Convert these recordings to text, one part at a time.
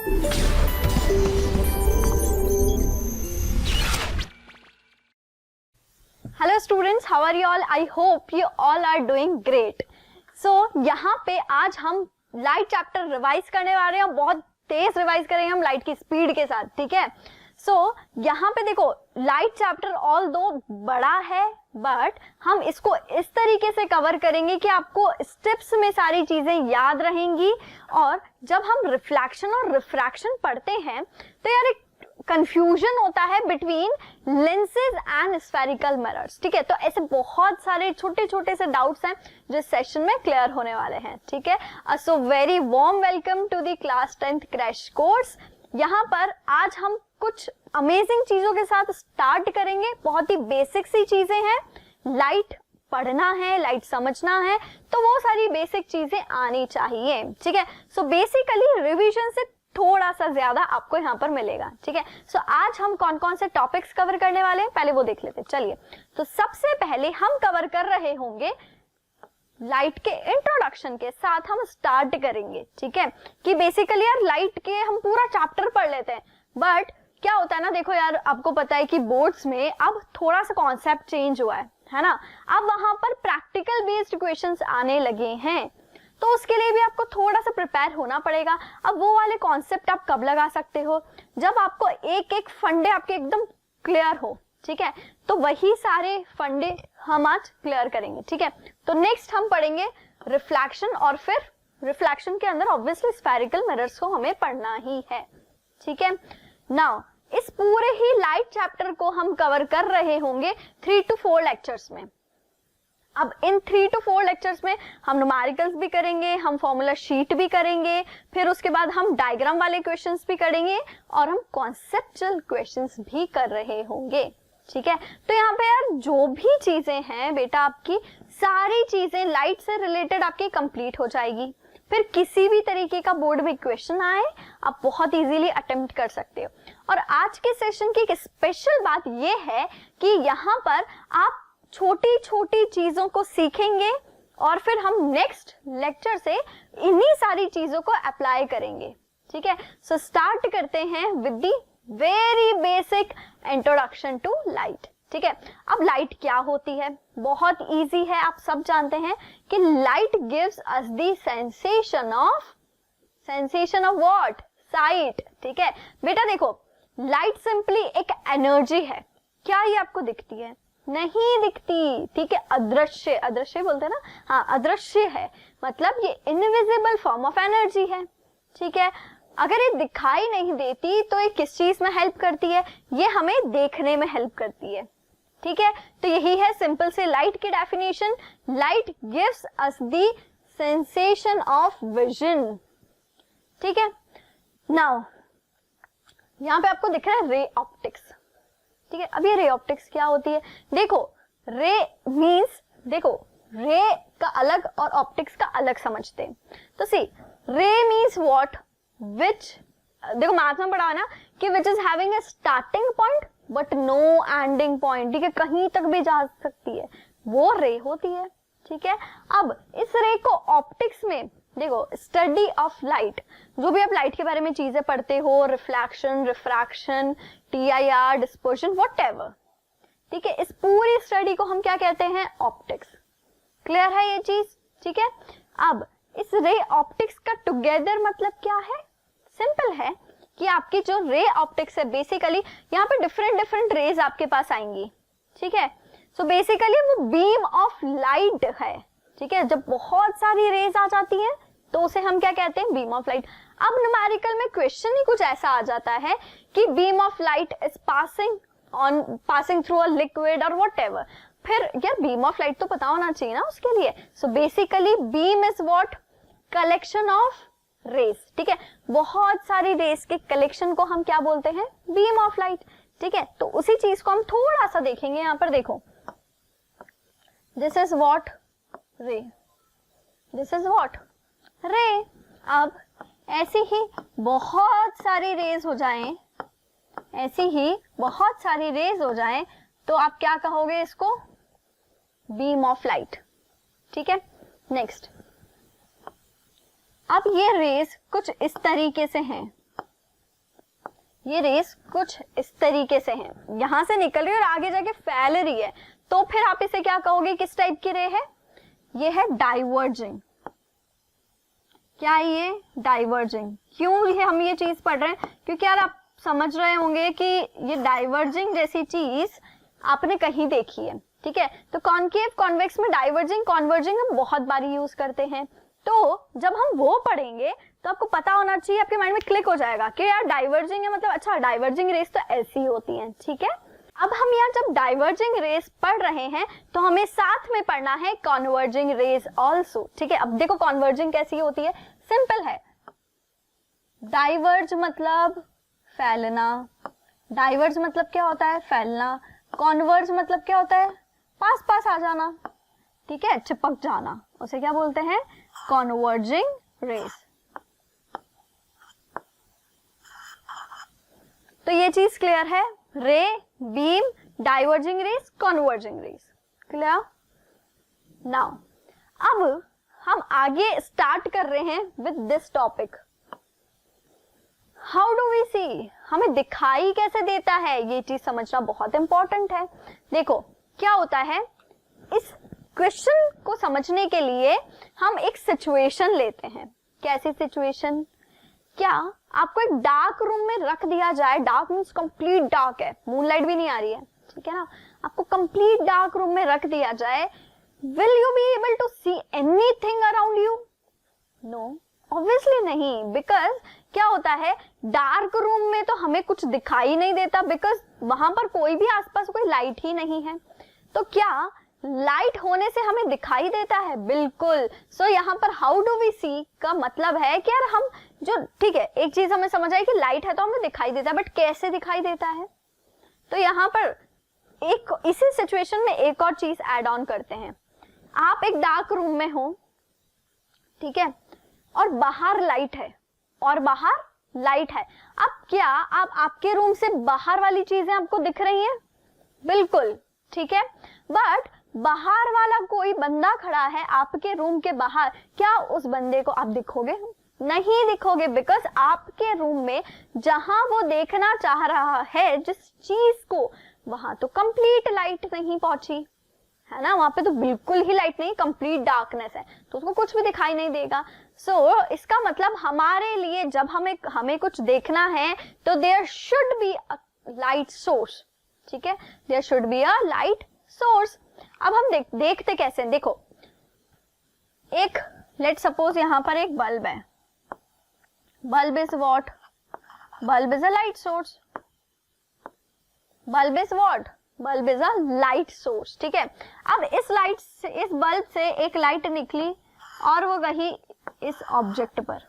Hello students, how are you all? I hope you all are doing great. So यहाँ पे आज हम light chapter revise करने वाले हैं. बहुत तेज रिवाइज करेंगे हम लाइट की स्पीड के साथ. ठीक है. सो यहाँ पे देखो, लाइट चैप्टर ऑल दो बड़ा है, बट हम इसको इस तरीके से कवर करेंगे कि आपको स्टेप्स में सारी चीजें याद रहेंगी. और जब हम रिफ्लेक्शन और रिफ्रैक्शन पढ़ते हैं तो यार एक कंफ्यूजन होता है between lenses and spherical mirrors. ठीक है. तो ऐसे बहुत सारे छोटे छोटे से डाउट्स हैं जो इस सेशन में क्लियर होने वाले हैं. ठीक है. So very warm welcome to the class 10th crash course. यहाँ पर आज हम कुछ अमेजिंग चीजों के साथ स्टार्ट करेंगे. बहुत ही बेसिक सी चीजें हैं. लाइट पढ़ना है, लाइट समझना है, तो वो सारी बेसिक चीजें आनी चाहिए. ठीक है. सो बेसिकली रिवीजन से थोड़ा सा ज्यादा आपको यहाँ पर मिलेगा. ठीक है. सो आज हम कौन कौन से टॉपिक्स कवर करने वाले हैं पहले वो देख लेते हैं. चलिए. तो सबसे पहले हम कवर कर रहे होंगे लाइट के इंट्रोडक्शन के साथ हम स्टार्ट करेंगे. ठीक है. कि बेसिकली यार लाइट के हम पूरा चैप्टर पढ़ लेते हैं, बट क्या होता है ना, देखो यार आपको पता है कि बोर्ड्स में अब थोड़ा सा कॉन्सेप्ट चेंज हुआ है ना. अब वहां पर प्रैक्टिकल बेस्ड क्वेश्चंस आने लगे हैं, तो उसके लिए भी आपको थोड़ा सा प्रिपेयर होना पड़ेगा. अब वो वाले कॉन्सेप्ट आप कब लगा सकते हो? जब आपको एक एक फंडे आपके एकदम क्लियर हो. ठीक है. तो वही सारे फंडे हम आज क्लियर करेंगे. ठीक है. तो नेक्स्ट हम पढ़ेंगे रिफ्लेक्शन, और फिर रिफ्लेक्शन के अंदर ऑब्वियसली स्फेरिकल मिरर्स को हमें पढ़ना ही है. ठीक है. नाउ इस पूरे ही लाइट चैप्टर को हम कवर कर रहे होंगे 3 to 4 लेक्चर्स में. अब इन 3 to 4 लेक्चर्स में हम न्यूमेरिकल्स भी करेंगे, हम फॉर्मूला शीट भी करेंगे, फिर उसके बाद हम डायग्राम वाले क्वेश्चंस भी करेंगे, और हम कॉन्सेप्चुअल क्वेश्चंस भी कर रहे होंगे. ठीक है. तो यहाँ पे यार जो भी चीजें हैं बेटा, आपकी सारी चीजें लाइट से रिलेटेड आपकी कंप्लीट हो जाएगी. फिर किसी भी तरीके का बोर्ड में क्वेश्चन आए आप बहुत इजीली अटेम्प्ट कर सकते हो. और आज के सेशन की एक स्पेशल बात ये है कि यहाँ पर आप छोटी छोटी चीजों को सीखेंगे और फिर हम नेक्स्ट लेक्चर से इन्हीं सारी चीजों को अप्लाई करेंगे. ठीक है. सो स्टार्ट करते हैं with the very basic introduction to light. ठीक है. अब लाइट क्या होती है? बहुत इजी है, आप सब जानते हैं कि light gives us the sensation of what? Site. ठीक है बेटा. देखो, लाइट सिंपली एक एनर्जी है. क्या ये आपको दिखती है? नहीं दिखती. ठीक है. अदृश्य बोलते हैं ना. हाँ, अदृश्य है, मतलब ये इनविजिबल फॉर्म ऑफ एनर्जी है. ठीक है. अगर ये दिखाई नहीं देती तो ये किस चीज में हेल्प करती है? ये हमें देखने में हेल्प करती है. ठीक है. तो यही है सिंपल से लाइट की definition. Light gives us the sensation of vision. ठीक है. नाउ यहाँ पे आपको दिख रहा है रे ऑप्टिक्स. ठीक है. अब ये रे ऑप्टिक्स क्या होती है? देखो, रे मींस, देखो रे का अलग और ऑप्टिक्स का अलग समझते हैं. तो सी, रे मींस व्हाट? विच, देखो मैथ में पढ़ा है ना कि which is having a starting point but no ending point. ठीक है. कहीं तक भी जा सकती है, वो रे होती है. ठीक है. अब इस रे को ऑप्टिक्स में देखो, स्टडी ऑफ लाइट, जो भी आप लाइट के बारे में चीजें पढ़ते हो, reflection, refraction, TIR, dispersion, whatever. ठीक है. इस पूरी स्टडी को हम क्या कहते हैं? ऑप्टिक्स. क्लियर है ये चीज? ठीक है. अब इस रे ऑप्टिक्स का टुगेदर मतलब क्या है? सिंपल है कि आपकी जो रे ऑप्टिक्स है, बेसिकली यहाँ पे डिफरेंट रेज आपके पास आएंगी. ठीक है. सो बेसिकली वो बीम ऑफ लाइट है. ठीक है. जब बहुत सारी रेज आ जाती हैं तो उसे हम क्या कहते हैं? Beam of light. अब न्यूमेरिकल में क्वेश्चन ही कुछ ऐसा आ जाता है कि beam of light is passing through a liquid और व्हाटएवर. फिर यार बीम ऑफ लाइट तो पता होना चाहिए ना उसके लिए. So basically beam is what? Collection of rays. ठीक है. बहुत सारी रेज के कलेक्शन को हम क्या बोलते हैं? Beam of light. ठीक है. तो उसी चीज को हम थोड़ा सा देखेंगे. यहाँ पर देखो, दिस इज व्हाट? रे. This is what? रे. अब ऐसी ही बहुत सारी रेज हो जाएं, ऐसी ही बहुत सारी रेज हो जाएं, तो आप क्या कहोगे इसको? Beam of light. ठीक है. नेक्स्ट, अब ये रेज कुछ इस तरीके से हैं. ये रेस कुछ इस तरीके से है, यहां से निकल रही है और आगे जाके फैल रही है, तो फिर आप इसे क्या कहोगे, किस टाइप की रे है, ये है डाइवर्जिंग। क्या ये डाइवर्जिंग? क्यों ये हम ये चीज पढ़ रहे हैं, क्योंकि यार आप समझ रहे होंगे कि ये डाइवर्जिंग जैसी चीज आपने कहीं देखी है, ठीक है। तो कॉनकेव कॉन्वेक्स में डाइवर्जिंग कॉन्वर्जिंग हम बहुत बार यूज करते हैं, तो जब हम वो पढ़ेंगे तो आपको पता होना चाहिए, आपके माइंड में क्लिक हो जाएगा कि यार डाइवर्जिंग है, मतलब अच्छा डाइवर्जिंग रेस तो ऐसी होती है, ठीक है। अब हम यहाँ जब डाइवर्जिंग रेस पढ़ रहे हैं तो हमें साथ में पढ़ना है कॉन्वर्जिंग रेस ऑल्सो, ठीक है। अब देखो कॉन्वर्जिंग कैसी होती है, सिंपल है, डाइवर्ज मतलब फैलना, डाइवर्ज मतलब क्या होता है, फैलना, कॉन्वर्ज मतलब क्या होता है, पास पास आ जाना, ठीक है, चिपक जाना, उसे क्या बोलते हैं, कॉन्वर्जिंग रेस। तो ये चीज क्लियर है, ray, beam, diverging rays, converging rays, clear. Now अब हम आगे स्टार्ट कर रहे हैं with this topic, how do we see, हमें दिखाई कैसे देता है, ये चीज समझना बहुत इंपॉर्टेंट है। देखो क्या होता है, इस क्वेश्चन को समझने के लिए हम एक सिचुएशन लेते हैं। कैसी सिचुएशन, क्या आपको एक डार्क रूम में रख दिया जाए, डार्क मीन्स कंप्लीट डार्क है, मूनलाइट भी नहीं आ रही है, ठीक है ना, आपको कंप्लीट डार्क रूम में रख दिया जाए, will you be able to see anything around you? No, obviously नहीं, बिकॉज क्या होता है, डार्क रूम में तो हमें कुछ दिखाई नहीं देता, बिकॉज वहां पर कोई भी आसपास कोई लाइट ही नहीं है। तो क्या लाइट होने से हमें दिखाई देता है? बिल्कुल। सो यहाँ पर हाउ डू वी सी का मतलब है कि यार हम जो, ठीक है, एक चीज हमें समझ आई कि लाइट है तो हमें दिखाई देता है, बट कैसे दिखाई देता है? तो यहाँ पर एक इसी सिचुएशन में एक और चीज ऐड ऑन करते हैं। आप एक डार्क रूम में हो, ठीक है, और बाहर लाइट है, और बाहर लाइट है। अब क्या आप आपके रूम से बाहर वाली चीजें आपको दिख रही हैं? बिल्कुल, ठीक है, बट बाहर वाला कोई बंदा खड़ा है आपके रूम के बाहर, क्या उस बंदे को आप दिखोगे? नहीं दिखोगे, बिकॉज आपके रूम में जहां वो देखना चाह रहा है जिस चीज को, वहां तो कंप्लीट लाइट नहीं पहुंची है ना, वहां पे तो बिल्कुल ही लाइट नहीं, कंप्लीट डार्कनेस है, तो उसको कुछ भी दिखाई नहीं देगा। सो इसका मतलब हमारे लिए जब हमें कुछ देखना है तो there should be a light source, ठीक है, there should be a light source. अब हम देखते कैसे, देखो एक लेट सपोज यहां पर एक बल्ब है, bulb is what, bulb is a light source, bulb is what, bulb is a light source, ठीक है। अब इस लाइट से, इस बल्ब से एक लाइट निकली और वो गई इस ऑब्जेक्ट पर,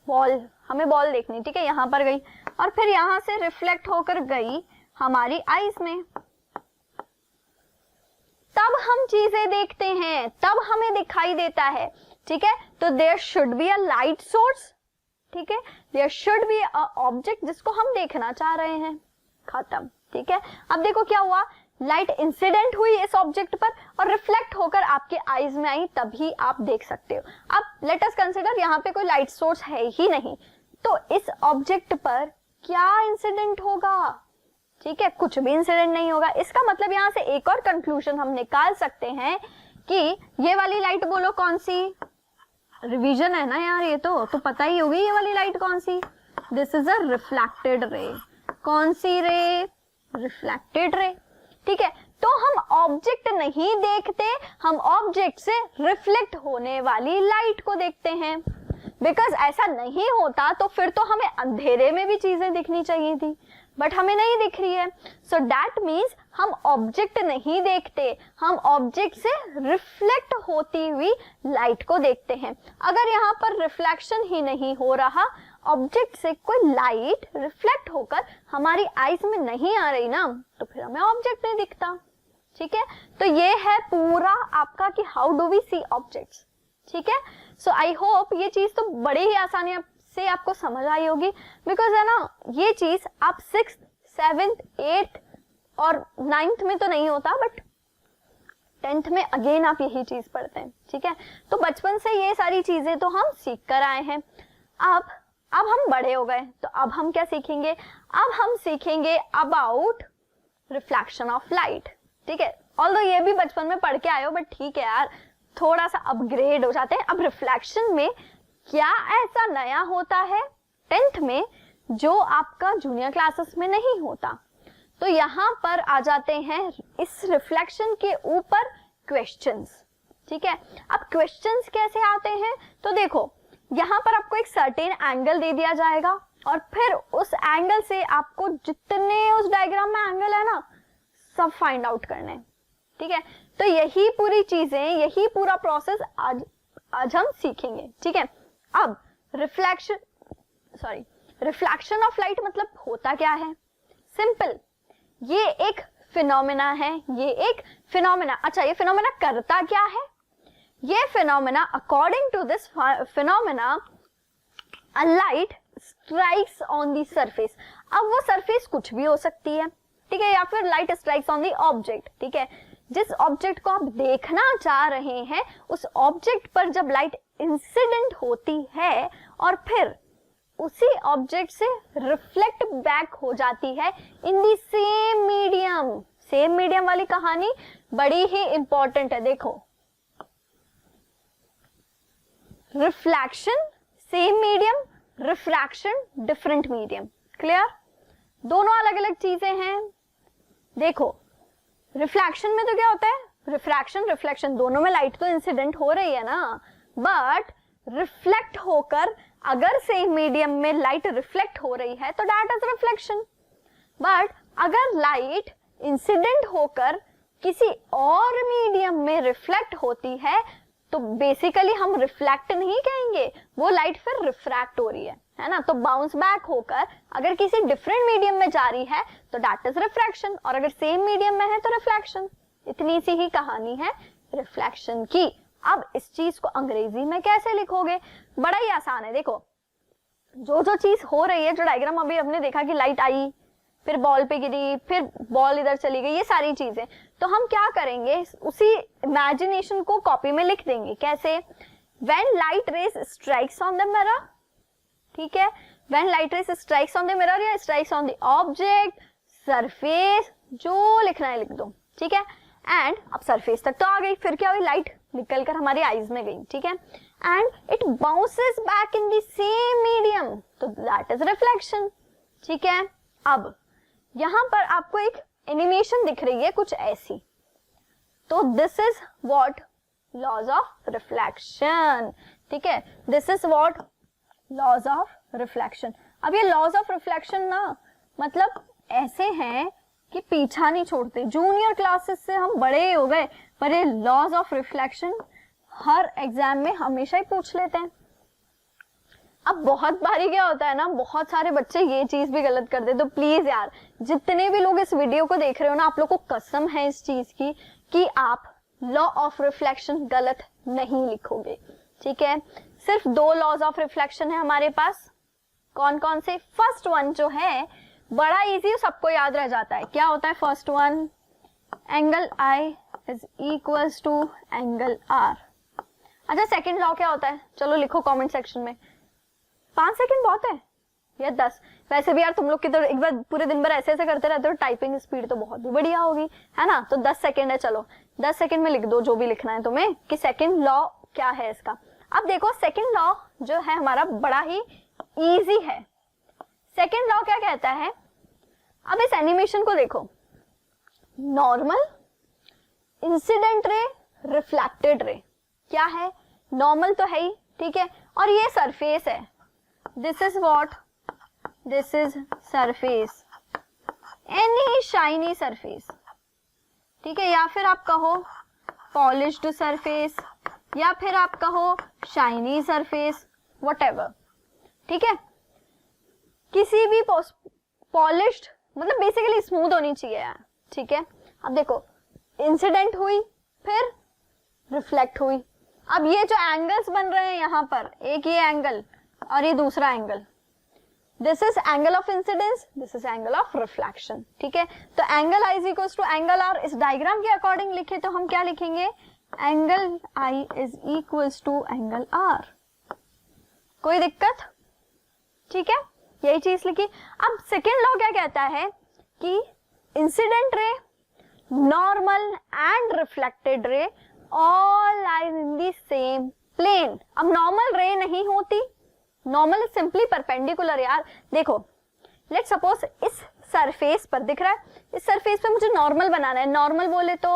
बॉल, हमें बॉल देखनी, ठीक है, यहां पर गई और फिर यहां से रिफ्लेक्ट होकर गई हमारी आईज में, तब हम चीजें देखते हैं, तब हमें दिखाई देता है, ठीक है। तो there should be a light source, ठीक है, there should be a object जिसको हम देखना चाह रहे हैं, खत्म, ठीक है। अब देखो क्या हुआ, लाइट इंसिडेंट हुई इस ऑब्जेक्ट पर और रिफ्लेक्ट होकर आपके आईज में आई, तभी आप देख सकते हो। अब लेट अस कंसीडर यहाँ पे कोई लाइट सोर्स है ही नहीं, तो इस ऑब्जेक्ट पर क्या इंसिडेंट होगा? ठीक है, कुछ भी इंसिडेंट नहीं होगा। इसका मतलब यहाँ से एक और कंक्लूजन हम निकाल सकते हैं कि ये वाली लाइट बोलो कौन सी, रिवीजन है ना यार, ये तो पता ही होगी ये वाली लाइट कौन सी, this is a reflected ray. कौन सी रे? रिफ्लेक्टेड रे, ठीक है। तो हम ऑब्जेक्ट नहीं देखते, हम ऑब्जेक्ट से रिफ्लेक्ट होने वाली लाइट को देखते हैं, बिकॉज ऐसा नहीं होता तो फिर तो हमें अंधेरे में भी चीजें दिखनी चाहिए थी, बट हमें नहीं दिख रही है। सो दैट मीन्स हम ऑब्जेक्ट नहीं देखते, हम ऑब्जेक्ट से रिफ्लेक्ट होती हुई लाइट को देखते हैं। अगर यहाँ पर रिफ्लेक्शन ही नहीं हो रहा, ऑब्जेक्ट से कोई लाइट रिफ्लेक्ट होकर हमारी आईज में नहीं आ रही ना, तो फिर हमें ऑब्जेक्ट नहीं दिखता, ठीक है। तो ये है पूरा आपका कि how do we see objects, ठीक है। सो आई होप ये चीज तो बड़े ही आसानी से आपको समझ आई होगी, बिकॉज है ना ये चीज आप 6th, 7th, 8th और 9th में तो नहीं होता, बट 10th में अगेन आप यही चीज पढ़ते हैं, ठीक है। तो बचपन से ये सारी चीजें तो हम सीख कर आए हैं। अब अब हम बड़े हो गए, तो अब हम क्या सीखेंगे, अब हम सीखेंगे अबाउट रिफ्लेक्शन ऑफ लाइट। ठीक है, ऑल्दो ये भी बचपन में पढ़ के आए हो, बट ठीक है यार, थोड़ा सा अपग्रेड हो जाते हैं। अब रिफ्लेक्शन में क्या ऐसा नया होता है 10th में जो आपका जूनियर क्लासेस में नहीं होता, तो यहाँ पर आ जाते हैं इस रिफ्लेक्शन के ऊपर क्वेश्चंस। ठीक है, अब क्वेश्चंस कैसे आते हैं, तो देखो यहाँ पर आपको एक सर्टेन एंगल दे दिया जाएगा और फिर उस एंगल से आपको जितने उस डायग्राम में एंगल है ना, सब फाइंड आउट करने हैं। ठीक है, तो यही पूरी चीजें, यही पूरा प्रोसेस आज हम सीखेंगे। ठीक है, अब रिफ्लेक्शन ऑफ लाइट मतलब होता क्या है, सिंपल, ये एक फिनोमेना है, ये एक फिनोमेना। अच्छा, ये फिनोमेना करता क्या है, ये phenomena, according to this phenomena, a light strikes on the surface. अब वो सरफेस कुछ भी हो सकती है, ठीक है, या फिर light strikes on the object. ठीक है, जिस ऑब्जेक्ट को आप देखना चाह रहे हैं उस ऑब्जेक्ट पर जब लाइट इंसिडेंट होती है और फिर उसी ऑब्जेक्ट से रिफ्लेक्ट बैक हो जाती है in the same medium. Same medium वाली कहानी बड़ी ही इंपॉर्टेंट है। देखो, reflection same medium, refraction different medium. Clear, दोनों अलग अलग चीजें हैं। देखो, रिफ्लेक्शन में तो क्या होता है, रिफ्रैक्शन रिफ्लेक्शन दोनों में लाइट तो इंसिडेंट हो रही है ना, बट रिफ्लेक्ट होकर अगर सेम मीडियम में लाइट रिफ्लेक्ट हो रही है तो दैट इज रिफ्लेक्शन। बट अगर लाइट इंसिडेंट होकर किसी और मीडियम में रिफ्लेक्ट होती है तो बेसिकली हम रिफ्लेक्ट नहीं कहेंगे, वो लाइट फिर रिफ्रैक्ट हो रही है ना, तो बाउंस बैक होकर अगर किसी डिफरेंट मीडियम में जा रही है तो दैट इज रिफ्रैक्शन, और अगर सेम मीडियम में है तो रिफ्लेक्शन। इतनी सी ही कहानी है रिफ्लेक्शन की। अब इस चीज को अंग्रेजी में कैसे लिखोगे, बड़ा ही आसान है। देखो, जो जो चीज हो रही है, जो डायग्राम अभी हमने देखा कि लाइट आई, फिर बॉल पे गिरी, फिर बॉल इधर चली गई, ये सारी चीजें, तो हम क्या करेंगे, उसी इमेजिनेशन को कॉपी में लिख देंगे। कैसे, when light rays strikes on the mirror, ठीक है, when light rays strikes on the mirror या strikes on the object, surface, जो लिखना है लिख दो। ठीक है, एंड अब सरफेस तक तो आ गई, फिर क्या हुई, लाइट निकलकर हमारी आईज में गई। ठीक है, and it bounces back in the same medium, तो दैट इज रिफ्लेक्शन। ठीक है, अब यहां पर आपको एक एनिमेशन दिख रही है कुछ ऐसी, तो this is what laws of reflection. ठीक है, this is what laws of reflection. अब ये लॉज ऑफ रिफ्लेक्शन ना मतलब ऐसे हैं कि पीछा नहीं छोड़ते, जूनियर क्लासेस से हम बड़े हो गए पर ये लॉज ऑफ रिफ्लेक्शन हर एग्जाम में हमेशा ही पूछ लेते हैं। अब बहुत बारी क्या होता है ना, बहुत सारे बच्चे ये चीज भी गलत कर दे, तो प्लीज यार जितने भी लोग इस वीडियो को देख रहे हो ना, आप लोग को कसम है इस चीज की कि आप लॉ ऑफ रिफ्लेक्शन गलत नहीं लिखोगे। ठीक है, सिर्फ 2 लॉज ऑफ रिफ्लेक्शन है हमारे पास। कौन कौन से, फर्स्ट वन जो है बड़ा इजी, सबको याद रह जाता है, क्या होता है first one, angle I is equals to angle R. अच्छा, सेकंड लॉ क्या होता है, चलो लिखो कमेंट सेक्शन में। 5 सेकंड बहुत है या 10? वैसे भी यार तुम लोग की तो एक बार पूरे दिन भर ऐसे ऐसे करते रहते हो, टाइपिंग स्पीड तो बहुत ही बढ़िया होगी, है ना, तो 10 सेकंड है, चलो 10 सेकंड में लिख दो जो भी लिखना है तुम्हें कि सेकंड लॉ क्या है इसका। अब देखो, सेकंड लॉ जो है हमारा बड़ा ही इजी है। सेकंड लॉ क्या कहता है, अब इस एनिमेशन को देखो, normal, incident ray, reflected ray. क्या है, नॉर्मल तो है ही, ठीक है, और ये सरफेस है, this is what, this is surface, any shiny surface. ठीक है, या फिर आप कहो पॉलिश्ड सरफेस, या फिर आप कहो शाइनी सरफेस, व्हाटएवर। ठीक है, किसी भी पॉलिश्ड मतलब बेसिकली स्मूथ होनी चाहिए यार। ठीक है, अब देखो, इंसिडेंट हुई, फिर रिफ्लेक्ट हुई। अब ये जो एंगल्स बन रहे हैं यहाँ पर, एक ये एंगल और ये दूसरा angle, this is angle of incidence, this is angle of reflection. ठीक है, तो angle I is equal to angle R, इस डायग्राम के अकॉर्डिंग लिखे तो हम क्या लिखेंगे, angle I is equal to angle R. कोई दिक्कत? ठीक है, यही चीज लिखी। अब सेकेंड लॉ क्या कहता है कि incident ray, normal and reflected ray all lies in the same plane. अब नॉर्मल रे नहीं होती, नॉर्मल इज सिंपली परपेंडिकुलर। यार देखो, लेट्स सपोज इस सरफेस पर दिख रहा है, इस सरफेस पे मुझे नॉर्मल बनाना है, नॉर्मल बोले तो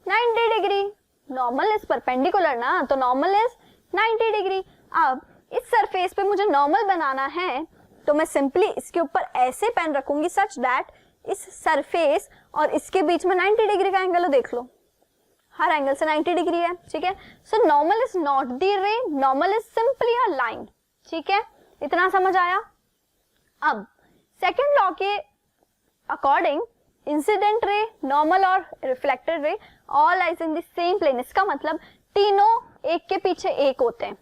90 डिग्री, नॉर्मल इज परपेंडिकुलर ना, तो नॉर्मल इज 90 डिग्री। अब इस सरफेस पे मुझे नॉर्मल बनाना है तो मैं सिंपली इसके ऊपर ऐसे पेन रखूंगी सच दैट इस सरफेस और इसके बीच में 90 डिग्री का एंगल हो, देख लो हर एंगल से 90 डिग्री है, ठीक है। So normal is not the ray, normal is simply a line, ठीक है, इतना समझ आया। अब सेकंड लॉ के अकॉर्डिंग इंसिडेंट रे, नॉर्मल और reflected ray all lies in the same plane. इसका मतलब तीनों एक के पीछे एक होते हैं।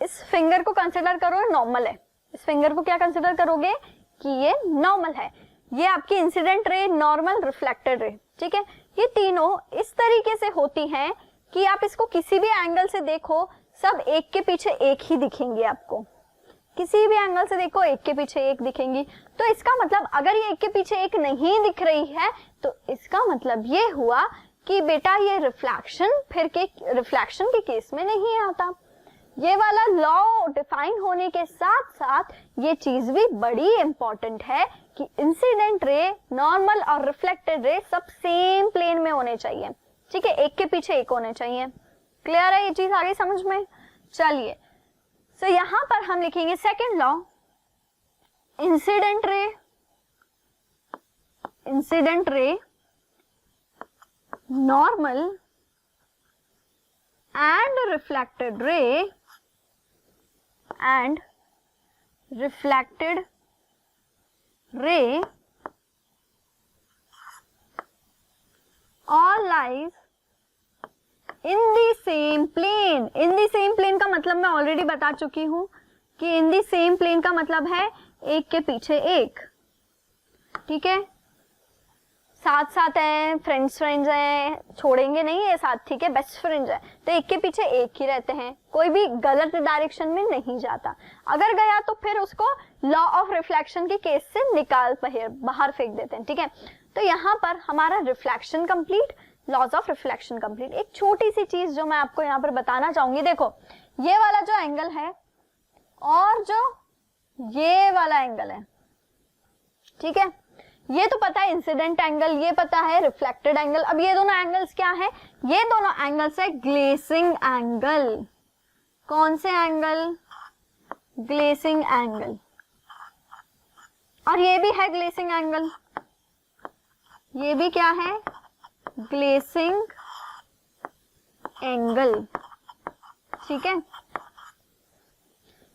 इस फिंगर को कंसिडर करो नॉर्मल है, इस फिंगर को क्या कंसिडर करोगे कि ये नॉर्मल है, ये आपकी incident ray, normal, reflected ray, ठीक है। ये तीनों इस तरीके से होती हैं कि आप इसको किसी भी एंगल से देखो सब एक के पीछे एक ही दिखेंगे आपको, किसी भी एंगल से देखो एक के पीछे एक दिखेंगी। तो इसका मतलब अगर ये एक के पीछे एक नहीं दिख रही है तो इसका मतलब ये हुआ कि बेटा ये रिफ्लेक्शन के केस में नहीं आता। ये वाला लॉ डिफाइन होने के साथ साथ ये चीज भी बड़ी इंपॉर्टेंट है कि इंसिडेंट रे, नॉर्मल और रिफ्लेक्टेड रे सब सेम प्लेन में होने चाहिए, ठीक है, एक के पीछे एक होने चाहिए। क्लियर है ये चीज आगे समझ में? चलिए, सो यहां पर हम लिखेंगे second law, incident ray, normal and reflected ray all lies in the same plane। in the same plane का मतलब मैं ऑलरेडी बता चुकी हूं कि in the same plane का मतलब है एक के पीछे एक, ठीक है, साथ साथ है, फ्रेंड्स हैं, छोड़ेंगे नहीं ये साथ, ठीक है, बेस्ट फ्रेंड्स है, तो एक के पीछे एक ही रहते हैं, कोई भी गलत डायरेक्शन में नहीं जाता। अगर गया तो फिर उसको लॉ ऑफ रिफ्लेक्शन के केस से निकाल बाहर फेंक देते हैं, ठीक है। तो यहाँ पर हमारा reflection complete, laws of reflection complete. एक छोटी सी चीज जो मैं आपको यहाँ पर बताना चाहूंगी, देखो ये वाला जो एंगल है और जो ये वाला एंगल है, ठीक है, ये तो पता है इंसिडेंट एंगल, ये पता है रिफ्लेक्टेड एंगल। अब ये दोनों एंगल्स क्या है? ये दोनों एंगल्स है ग्लेसिंग एंगल। कौन से एंगल? Glancing angle. और ये भी है ग्लेसिंग एंगल, ये भी क्या है? ग्लेसिंग एंगल, ठीक है,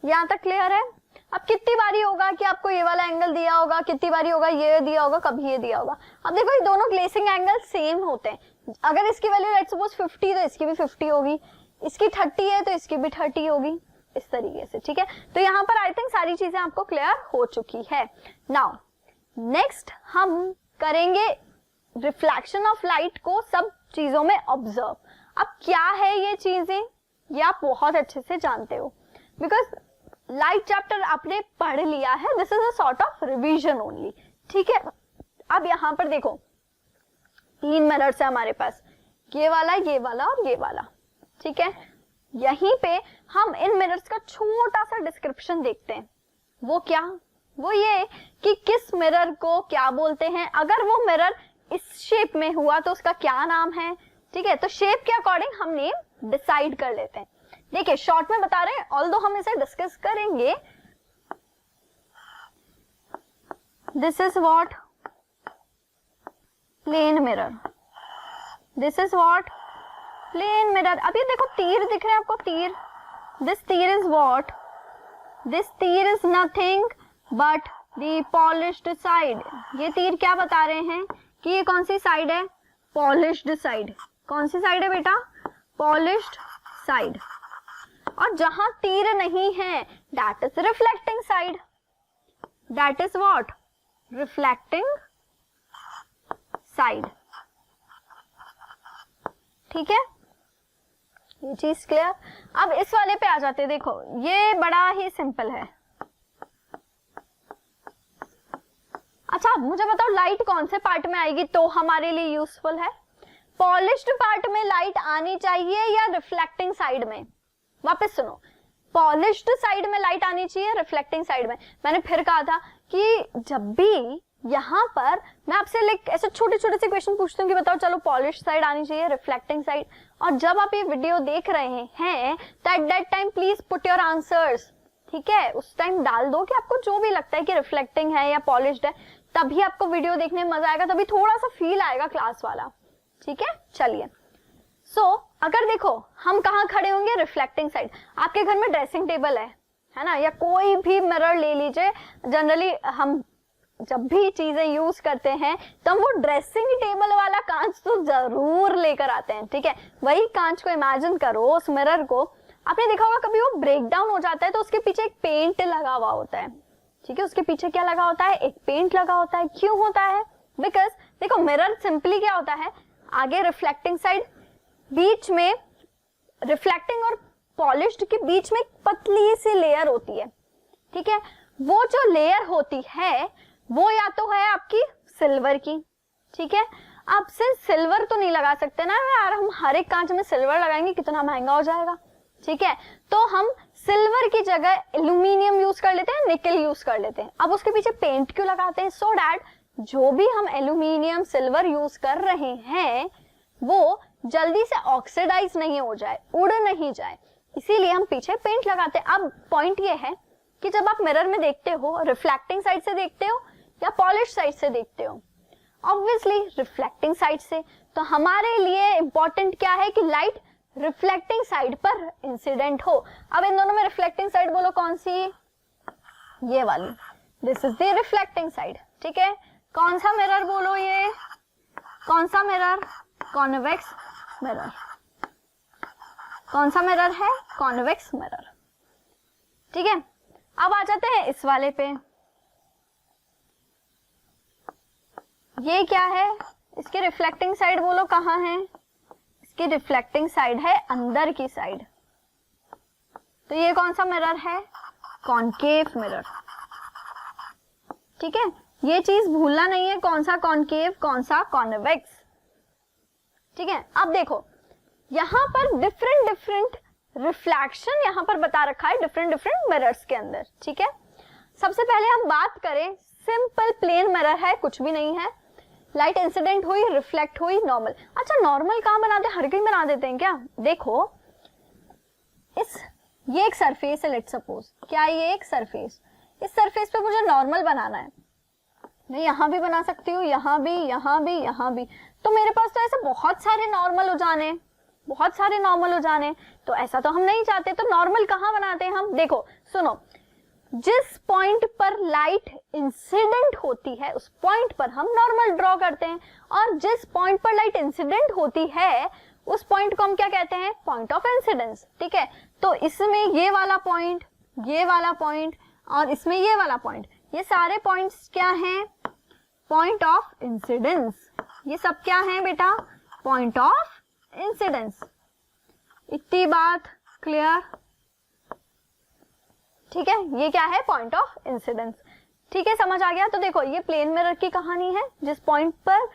यहां तक क्लियर है? अब कितनी बारी होगा कि आपको ये वाला एंगल दिया होगा, कितनी बारी होगा ये दिया होगा, कभी ये दिया होगा। अब देखो ये दोनों ग्लेसिंग एंगल सेम होते हैं। अगर इसकी वैल्यू लेट्स सपोज 50 तो इसकी भी 50 होगी, इसकी 30 है तो इसकी भी 30 होगी, इस तरीके से, ठीक है। तो यहाँ पर आई थिंक सारी चीजें आपको क्लियर हो चुकी है। नाउ नेक्स्ट हम करेंगे रिफ्लेक्शन ऑफ लाइट को सब चीजों में ऑब्जर्व। अब क्या है ये चीजें, ये आप बहुत अच्छे से जानते हो बिकॉज लाइट चैप्टर आपने पढ़ लिया है, this is a sort of revision only, ठीक है। अब यहां पर देखो 3 मिरर्स है हमारे पास, ये वाला और ये वाला, ठीक है। यहीं पे हम इन मिरर्स का छोटा सा डिस्क्रिप्शन देखते हैं। वो क्या? वो ये कि किस मिरर को क्या बोलते हैं, अगर वो मिरर इस शेप में हुआ तो उसका क्या नाम है, ठीक है। तो शेप के अकॉर्डिंग हम नेम डिसाइड कर लेते हैं। देखिए शॉर्ट में बता रहे हैं, ऑल्दो हम इसे डिस्कस करेंगे। This is what plane mirror, this is what plane mirror. अब ये देखो तीर दिख रहे हैं आपको, तीर, दिस तीर इज व्हाट, दिस तीर is nothing but the polished side. ये तीर क्या बता रहे हैं कि ये कौन सी साइड है? Polished side. कौन सी साइड है बेटा? Polished side. और जहां तीर नहीं है that is reflecting side, that is what? Reflecting side, ठीक है। ये चीज क्लियर। अब इस वाले पे आ जाते हैं, देखो ये बड़ा ही सिंपल है। अच्छा मुझे बताओ लाइट कौन से पार्ट में आएगी तो हमारे लिए यूजफुल है? पॉलिश्ड पार्ट में लाइट आनी चाहिए या रिफ्लेक्टिंग साइड में? वापस सुनो, पॉलिश्ड साइड में लाइट आनी चाहिए, रिफ्लेक्टिंग साइड में? मैंने फिर कहा था कि जब भी यहाँ पर मैं आपसे लाइक ऐसे छोटे छोटे से क्वेश्चन पूछती हूँ कि बताओ चलो पॉलिश साइड आनी चाहिए, रिफ्लेक्टिंग साइड, और जब आप ये वीडियो देख रहे हैं तो at that time please put your answers, ठीक है? उस टाइम डाल दो कि आपको जो भी लगता है कि रिफ्लेक्टिंग है या पॉलिश्ड है, तभी आपको वीडियो देखने में मजा आएगा, तभी थोड़ा सा फील आएगा क्लास वाला, ठीक है? चलिए सो अगर देखो हम कहाँ खड़े होंगे, रिफ्लेक्टिंग साइड। आपके घर में ड्रेसिंग टेबल है ना, या कोई भी मिरर ले लीजिए। जनरली हम जब भी चीजें यूज करते हैं तो हम वो ड्रेसिंग टेबल वाला कांच तो जरूर लेकर आते हैं, ठीक है? वही कांच को इमेजिन करो, उस मिरर को। आपने देखा होगा कभी वो ब्रेक डाउन हो जाता है तो उसके पीछे एक पेंट लगा हुआ होता है, ठीक है? उसके पीछे क्या लगा होता है? एक पेंट लगा होता है। क्यों होता है? बिकॉज देखो मिरर सिंपली क्या होता है, आगे रिफ्लेक्टिंग साइड, बीच में रिफ्लेक्टिंग और पॉलिश्ड के बीच में एक पतली सी लेयर होती है, ठीक है? वो जो लेयर होती है वो या तो है आपकी सिल्वर की, ठीक है? अब से सिल्वर तो नहीं लगा सकते ना यार, हम हर एक कांच में सिल्वर लगाएंगे कितना महंगा हो जाएगा, ठीक है? तो हम सिल्वर की जगह एल्यूमिनियम यूज कर लेते हैं, निकल यूज कर लेते हैं। अब उसके पीछे पेंट क्यों लगाते हैं? सो दैट जो भी हम एल्यूमिनियम सिल्वर यूज कर रहे हैं वो जल्दी से ऑक्सीडाइज नहीं हो जाए, उड़ नहीं जाए, इसीलिए हम पीछे पेंट लगाते हैं। अब पॉइंट ये है कि जब आप मिरर में देखते हो, रिफ्लेक्टिंग साइड से देखते हो या पॉलिश साइड से देखते हो? ऑब्वियसली रिफ्लेक्टिंग साइड से। तो हमारे लिए इंपॉर्टेंट क्या है कि लाइट रिफ्लेक्टिंग साइड पर इंसिडेंट हो। अब इन दोनों में रिफ्लेक्टिंग साइड बोलो कौन सी? ये वाली, this is the reflecting side, ठीक है? कौन सा मिरर बोलो? ये कौन सा मिरर? Convex mirror. कौन सा मिरर है? कॉन्वेक्स मिरर, ठीक है? अब आ जाते हैं इस वाले पे। ये क्या है? इसकी रिफ्लेक्टिंग साइड बोलो कहाँ है? इसकी रिफ्लेक्टिंग साइड है अंदर की साइड। तो ये कौन सा मिरर है? कॉनकेव मिरर, ठीक है? ये चीज भूलना नहीं है, कौन सा कॉनकेव कौन सा कॉन्वेक्स, ठीक है? अब देखो यहां पर डिफरेंट डिफरेंट रिफ्लेक्शन यहां पर बता रखा है डिफरेंट डिफरेंट मिरर्स के अंदर, ठीक है? सबसे पहले हम बात करें, सिंपल प्लेन मिरर है, कुछ भी नहीं है, लाइट इंसिडेंट हुई, रिफ्लेक्ट हुई, नॉर्मल। अच्छा नॉर्मल कहां बनाते हैं? हर कहीं बना देते हैं क्या? देखो ये एक सरफेस है, लेट्स सपोज, क्या ये एक सरफेस, इस सरफेस पे मुझे नॉर्मल बनाना है, मैं यहां भी बना सकती हूँ, यहां भी, यहां भी, यहां भी। तो मेरे पास तो ऐसे बहुत सारे नॉर्मल हो जाने, बहुत सारे नॉर्मल हो जाने, तो ऐसा तो हम नहीं चाहते। तो नॉर्मल कहां बनाते हैं हम? देखो सुनो, जिस पॉइंट पर लाइट इंसिडेंट होती है उस पॉइंट पर हम नॉर्मल ड्रॉ करते हैं, और जिस पॉइंट पर लाइट इंसिडेंट होती है उस पॉइंट को हम क्या कहते हैं? पॉइंट ऑफ इंसिडेंस, ठीक है? तो इसमें ये वाला पॉइंट, ये वाला पॉइंट और इसमें ये वाला पॉइंट, ये सारे पॉइंट्स क्या हैं? Point of incidence. ये सब क्या है बेटा? Point of incidence. इतनी बात क्लियर, ठीक है? ये क्या है? पॉइंट ऑफ इंसिडेंस, ठीक है? समझ आ गया? तो देखो ये प्लेन मिरर की कहानी है, जिस पॉइंट पर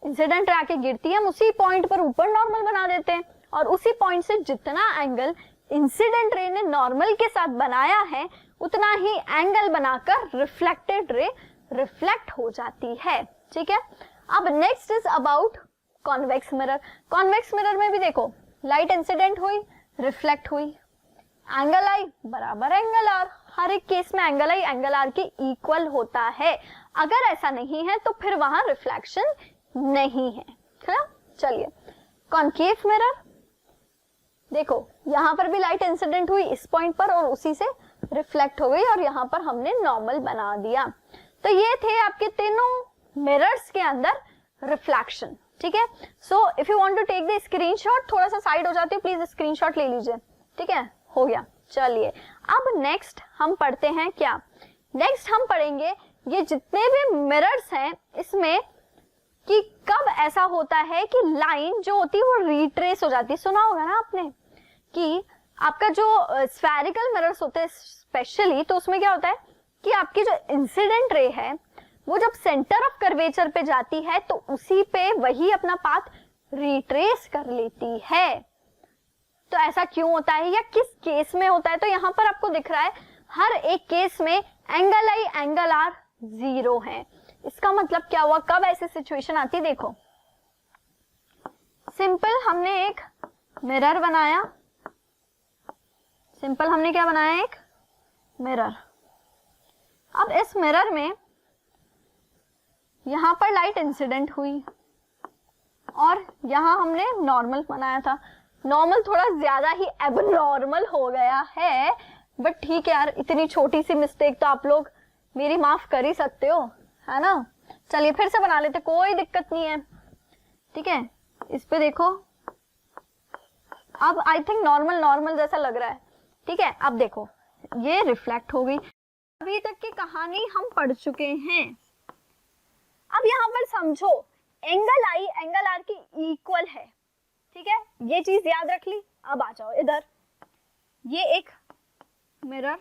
इंसिडेंट रे आके गिरती है हम उसी पॉइंट पर ऊपर नॉर्मल बना देते हैं, और उसी पॉइंट से जितना एंगल इंसिडेंट रे ने नॉर्मल के साथ बनाया है उतना ही एंगल बनाकर रिफ्लेक्टेड रे रिफ्लेक्ट हो जाती है, ठीक है? अब next is about convex mirror. Convex mirror में भी देखो लाइट इंसिडेंट हुई, रिफ्लेक्ट हुई, एंगल आई बराबर एंगल आर, हर एक केस में एंगल आई एंगल आर के इक्वल होता है। अगर ऐसा नहीं है तो फिर वहां रिफ्लेक्शन नहीं है, है ना? चलिए कॉनकेव मिरर, देखो यहां पर भी लाइट इंसिडेंट हुई इस पॉइंट पर और उसी से रिफ्लेक्ट हो गई, और यहां पर हमने नॉर्मल बना दिया। तो ये थे आपके तीनों मिरर्स के अंदर रिफ्लेक्शन, ठीक है? So if you want to take the screenshot, थोड़ा सा साइड हो जाती है, प्लीज स्क्रीनशॉट ले लीजिए, ठीक है? हो गया। चलिए अब नेक्स्ट हम पढ़ते हैं क्या? नेक्स्ट हम पढ़ेंगे ये जितने भी मिरर्स हैं इसमें कि कब ऐसा होता है कि लाइन जो होती है वो रिट्रेस हो जाती है। सुना होगा ना आपने, कि आपका जो स्फेरिकल मिरर्स होते हैं स्पेशली, तो उसमें क्या होता है कि आपकी जो इंसिडेंट रे है वो जब सेंटर ऑफ कर्वेचर पे जाती है तो उसी पे वही अपना पाथ रिट्रेस कर लेती है। तो ऐसा क्यों होता है या किस केस में होता है? तो यहाँ पर आपको दिख रहा है हर एक केस में एंगल आई एंगल आर 0 है। इसका मतलब क्या हुआ, कब ऐसी सिचुएशन आती है? देखो सिंपल हमने एक मिरर बनाया, सिंपल हमने क्या बनाया, एक मिरर। अब इस मिरर में यहां पर लाइट इंसिडेंट हुई और यहां हमने नॉर्मल बनाया था। नॉर्मल थोड़ा ज्यादा ही एबनॉर्मल हो गया है, बट ठीक है यार, इतनी छोटी सी मिस्टेक तो आप लोग मेरी माफ कर ही सकते हो, है ना। चलिए फिर से बना लेते, कोई दिक्कत नहीं है, ठीक है। इस पे देखो, अब आई थिंक नॉर्मल जैसा लग रहा है, ठीक है। अब देखो ये रिफ्लेक्ट हो गई। अभी तक की कहानी हम पढ़ चुके हैं। अब यहाँ पर समझो एंगल आई एंगल आर की इक्वल है, ठीक है, ये चीज याद रख ली। अब आ जाओ इधर, ये एक मिरर,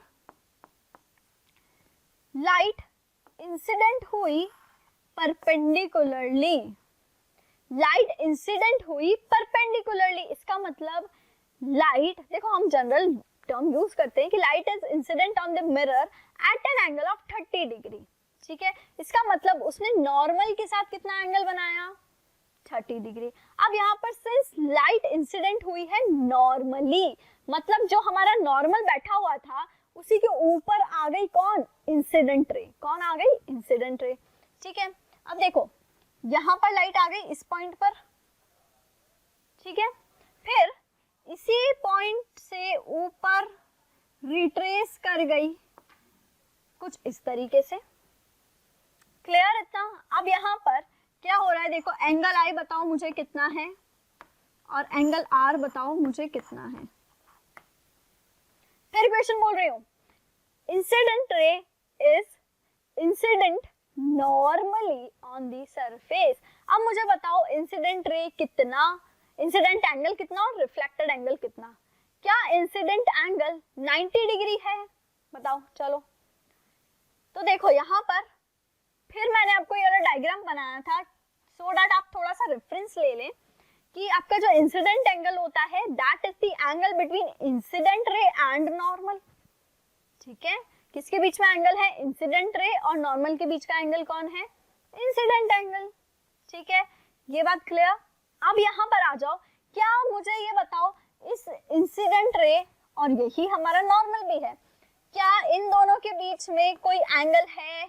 लाइट इंसिडेंट हुई परपेंडिकुलरली, लाइट इंसिडेंट हुई परपेंडिकुलरली। इसका मतलब लाइट, देखो हम जनरल टर्म यूज करते हैं कि light is incident on the mirror at an angle of 30 degree, ठीक है। इसका मतलब उसने नॉर्मल के साथ कितना एंगल बनाया, 30 डिग्री। अब यहाँ पर सिंस लाइट इंसिडेंट हुई है नॉर्मली, मतलब जो हमारा नॉर्मल बैठा हुआ था उसी के ऊपर आ गई कौन, इंसिडेंट रे। कौन आ गई, इंसिडेंट रे, ठीक है। अब देखो यहाँ पर लाइट आ गई इस पॉइंट पर, ठीक है, फिर इसी पॉइंट से ऊपर रिट्रेस कर गई कुछ इस तरीके से। क्लियर इतना? अब यहाँ पर क्या हो रहा है, देखो एंगल आई बताओ मुझे कितना है और एंगल आर बताओ मुझे कितना है। फिर क्वेश्चन बोल रही हूँ, incident ray is incident normally on the surface. अब मुझे बताओ इंसिडेंट रे कितना, इंसिडेंट एंगल कितना और रिफ्लेक्टेड एंगल कितना। क्या इंसिडेंट एंगल 90 डिग्री है, बताओ। चलो तो देखो यहाँ पर फिर मैंने आपको ये वाला डायग्राम बनाया था सो दैट आप थोड़ा सा रेफरेंस ले लें कि आपका जो इंसिडेंट एंगल होता है that is the angle between incident ray and normal, ठीक है। किसके बीच में एंगल है, इंसिडेंट रे और नॉर्मल के बीच का एंगल कौन है, इंसिडेंट एंगल, ठीक है। ये बात क्लियर? अब यहाँ पर आ जाओ, क्या मुझे ये बताओ इस इंसिडेंट रे और यही हमारा नॉर्मल भी है, क्या इन दोनों के बीच में कोई एंगल है?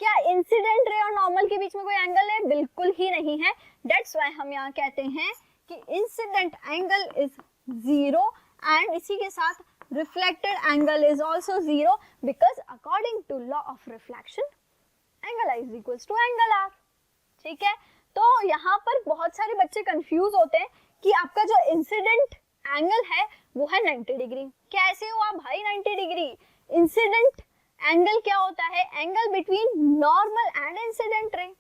क्या इंसिडेंट रे और नॉर्मल के बीच में कोई एंगल है? बिल्कुल ही नहीं है। दैट्स व्हाई हम यहाँ कहते हैं कि इंसिडेंट एंगल इज 0 एंड इसी के साथ reflected angle is also 0 because according to law of reflection angle I is equals to angle R, ठीक है। तो यहाँ पर बहुत सारे बच्चे कंफ्यूज होते हैं कि आपका जो इंसिडेंट एंगल है वो है 90 डिग्री। कैसे हुआ भाई 90 डिग्री? इंसिडेंट एंगल क्या होता है, angle between normal and incident ray.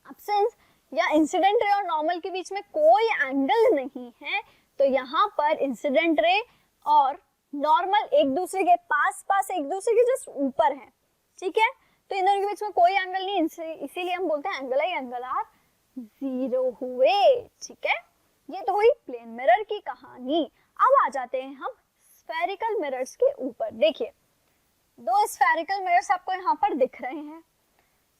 अब सिंस या इंसिडेंट रे और नॉर्मल के बीच में कोई एंगल नहीं है तो यहाँ पर इंसिडेंट रे और नॉर्मल एक दूसरे के पास एक दूसरे के जस्ट ऊपर है, ठीक है। तो इन दोनों के बीच में कोई एंगल नहीं, इसीलिए हम बोलते हैं एंगल आई एंगल आर 0 हुए, ठीक है। ये तो हुई प्लेन मिरर की कहानी। अब आ जाते हैं हम स्फेरिकल मिरर्स के ऊपर। देखिए दो स्फेरिकल मिरर्स आपको यहाँ पर दिख रहे हैं,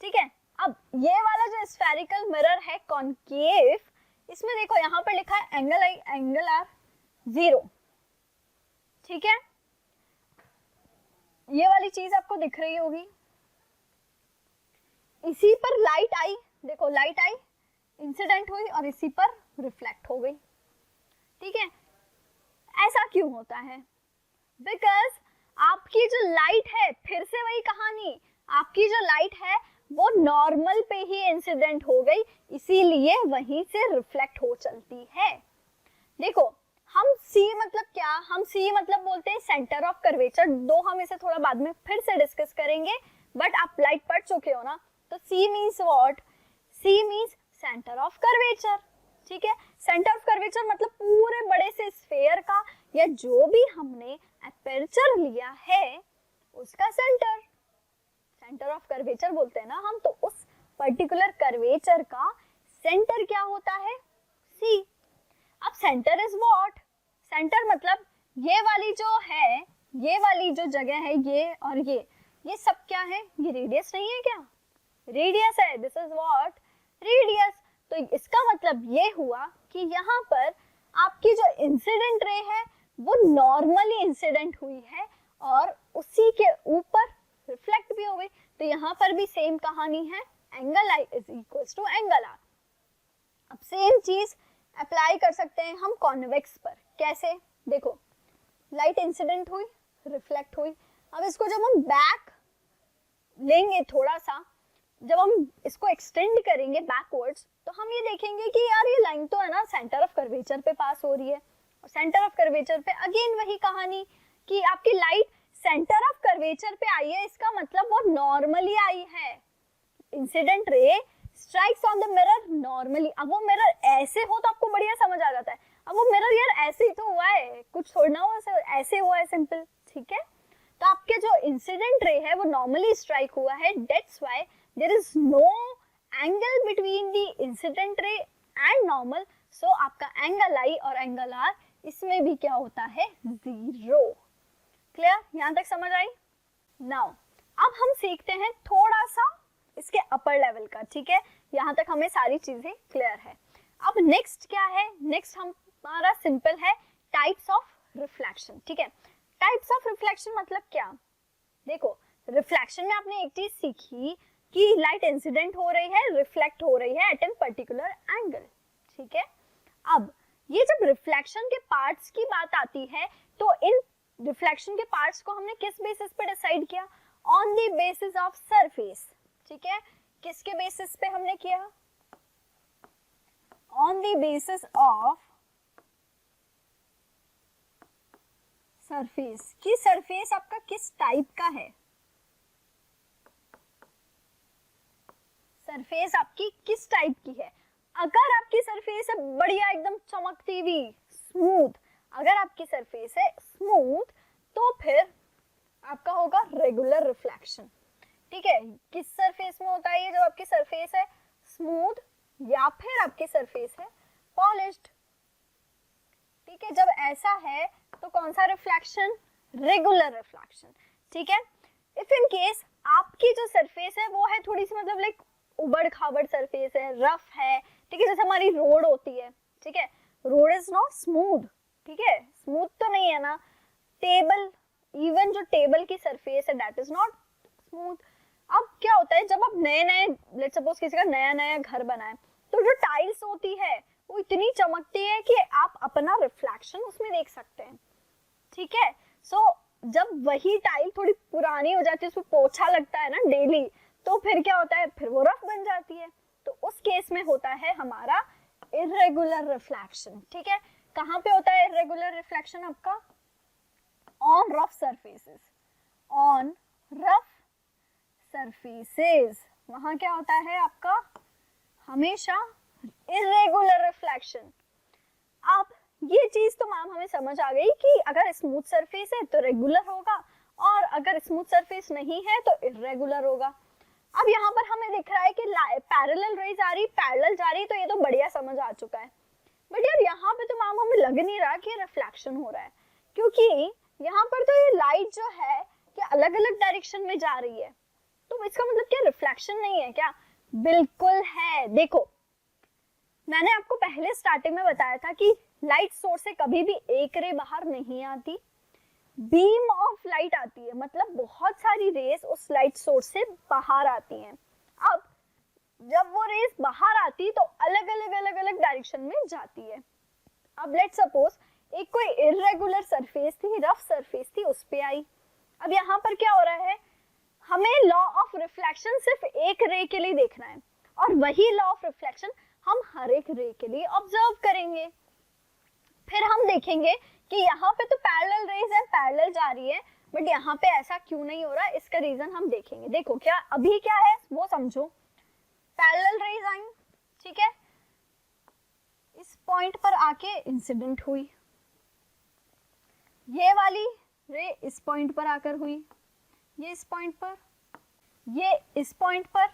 ठीक है। अब ये वाला जो स्फेरिकल मिरर है कॉनकेव, इसमें देखो यहाँ पर लिखा है एंगल आई एंगल आर 0, ठीक है। ये वाली चीज आपको दिख रही होगी, इसी पर लाइट आई, देखो लाइट आई इंसिडेंट हुई और इसी पर रिफ्लेक्ट हो गई, ठीक है। ऐसा क्यों होता है? बिकॉज आपकी जो लाइट है, फिर से वही कहानी, आपकी जो लाइट है वो नॉर्मल पे ही इंसिडेंट हो गई, इसीलिए वहीं से रिफ्लेक्ट हो चलती है। देखो हम C मतलब क्या, हम C मतलब बोलते हैं सेंटर ऑफ कर्वेचर। दो हम इसे थोड़ा बाद में फिर से डिस्कस करेंगे, बट आप लाइट पढ़ चुके हो ना। तो C means what, C means centre of curvature, ठीक है। सेंटर ऑफ कर्वेचर मतलब पूरे बड़े से स्फेयर का या जो भी हमने एपर्चर लिया है उसका सेंटर, सेंटर ऑफ कर्वेचर बोलते हैं ना हम, तो उस पर्टिकुलर कर्वेचर का सेंटर क्या होता है, सी। अब सेंटर इज व्हाट, सेंटर मतलब ये वाली जो है, ये वाली जो जगह है, ये और ये सब क्या है, ये रेडियस नहीं है क्या, रेडियस है, दिस इज व्हाट, रेडियस। तो इसका मतलब ये हुआ कि यहाँ पर आपकी जो इंसिडेंट रे है वो नॉर्मली इंसिडेंट हुई है और उसी के ऊपर रिफ्लेक्ट भी हो गई। तो यहाँ पर भी सेम कहानी है, angle I is equals to angle R. अब सेम चीज अप्लाई कर सकते हैं हम कॉन्वेक्स पर। कैसे, देखो लाइट इंसिडेंट हुई, रिफ्लेक्ट हुई। अब इसको जब हम बैक लेंगे थोड़ा सा, जब हम इसको एक्सटेंड करेंगे बैकवर्ड्स, तो हम ये देखेंगे कि यार ये लाइन तो है ना सेंटर ऑफ कर्वेचर पे पास हो रही है, और सेंटर ऑफ कर्वेचर पे अगेन वही कहानी कि आपकी लाइट सेंटर ऑफ कर्वेचर पे आई है, इसका मतलब वो नॉर्मली आई है। Incident ray strikes on the mirror normally. अब वो मिरर ऐसे हो तो आपको बढ़िया समझ आ जाता है, अब वो मिरर यार ऐसे ही तो हुआ है, कुछ छोड़ना हो, ऐसे हुआ है सिंपल, ठीक है। तो आपके जो इंसिडेंट रे है वो नॉर्मली स्ट्राइक हुआ है, that's why there is no angle between the incident ray and normal, so आपका एंगल आई और एंगल आर इसमें भी क्या होता है, जीरो। क्लियर, यहाँ तक समझ आई। नाउ अब हम सीखते हैं थोड़ा सा इसके अपर लेवल का, ठीक है, यहाँ तक हमें सारी चीजें क्लियर है। अब नेक्स्ट क्या है, नेक्स्ट हमारा सिंपल है टाइप्स ऑफ रिफ्लेक्शन, ठीक है। टाइप्स ऑफ रिफ्लेक्शन मतलब क्या, देखो रिफ्लेक्शन में आपने एक चीज सीखी कि लाइट इंसिडेंट हो रही है, रिफ्लेक्ट हो रही है एट एन पर्टिकुलर एंगल, ठीक है। अब ये जब रिफ्लेक्शन के पार्ट्स की बात आती है तो इन रिफ्लेक्शन के पार्ट्स को हमने किस बेसिस पे डिसाइड किया, on the basis of surface, ठीक है। किसके बेसिस पे हमने किया, on the basis of surface, कि सरफेस आपका किस टाइप का है, सरफेस आपकी किस टाइप की है। अगर आपकी सरफेस है बढ़िया एकदम चमकती हुई स्मूथ, अगर आपकी सरफेस है स्मूथ तो फिर आपका होगा रेगुलर रिफ्लेक्शन, ठीक है। किस सरफेस में होता है ये, जब आपकी सरफेस है स्मूथ या फिर आपकी सरफेस है पॉलिश्ड, ठीक है। जब ऐसा है तो कौन सा रिफ्लेक्शन, रेगुलर रिफ्लेक्शन, ठीक है। इफ इन केस आपकी जो सरफेस है वो है थोड़ी सी मतलब लाइक उबड़ खाबड़ सरफेस है, रफ है, ठीक है, जैसे हमारी रोड होती है, ठीक है, रोड इज नॉट स्मूथ, ठीक है, स्मूथ तो नहीं है ना, टेबल, इवन जो टेबल की सरफेस है दैट इज नॉट स्मूथ। अब क्या होता है जब आप नए नए, लेट्स सपोज किसी का नया नया घर बना है, तो जो टाइल्स होती है वो इतनी चमकती है कि आप अपना रिफ्लेक्शन उसमें देख सकते हैं, ठीक है। सो जब वही टाइल थोड़ी पुरानी हो जाती है, उसमें पोछा लगता है ना डेली, तो फिर क्या होता है, फिर वो रफ बन जाती है, तो उस केस में होता है हमारा इर्रेगुलर रिफ्लेक्शन, ठीक है। कहाँ पे होता है इर्रेगुलर रिफ्लेक्शन आपका, on rough surfaces, on rough surfaces, वहां क्या होता है आपका हमेशा इर्रेगुलर रिफ्लेक्शन। अब ये चीज तो मैम हमें समझ आ गई कि अगर स्मूथ सरफेस है तो रेगुलर होगा और अगर स्मूथ सरफेस नहीं है तो इर्रेगुलर होगा। अब यहाँ पर हमें दिख रहा है कि पैरेलल रेज आ रही, पैरेलल जा रही, तो ये तो बढ़िया समझ आ चुका है। बट यार यहाँ पे तो मैम हमें लग नहीं रहा कि रिफ्लेक्शन हो रहा है, क्योंकि यहाँ पर तो ये लाइट जो है कि अलग अलग डायरेक्शन में जा रही है, तो इसका मतलब क्या रिफ्लेक्शन नहीं है क्या, बिल्कुल है। देखो मैंने आपको पहले स्टार्टिंग में बताया था कि लाइट सोर्स से कभी भी एक रे बाहर नहीं आती, बीम ऑफ लाइट आती है, मतलब बहुत सारी रेस उस लाइट सोर्स से बाहर आती हैं। अब जब वो रेस बाहर आती तो अलग अलग डायरेक्शन में जाती है। अब लेट्स सपोज एक कोई इर्रेगुलर सरफेस थी, रफ सरफेस थी, उस पे आई। अब यहाँ पर क्या हो रहा है, हमें लॉ ऑफ रिफ्लेक्शन सिर्फ एक रे के लिए देखना है और वही लॉ ऑफ रिफ्लेक्शन हम हर एक रे के लिए ऑब्जर्व करेंगे। फिर हम देखेंगे कि यहाँ पे तो पैरेलल रेज है, पैरेलल जा रही है, बट यहाँ पे ऐसा क्यों नहीं हो रहा है, इसका रीजन हम देखेंगे। देखो क्या अभी क्या है वो समझो, पैरेलल रेज आई, ठीक है, इस पॉइंट पर आके इंसिडेंट हुई, ये वाली रे इस पॉइंट पर आकर हुई, ये इस पॉइंट पर, ये इस पॉइंट पर,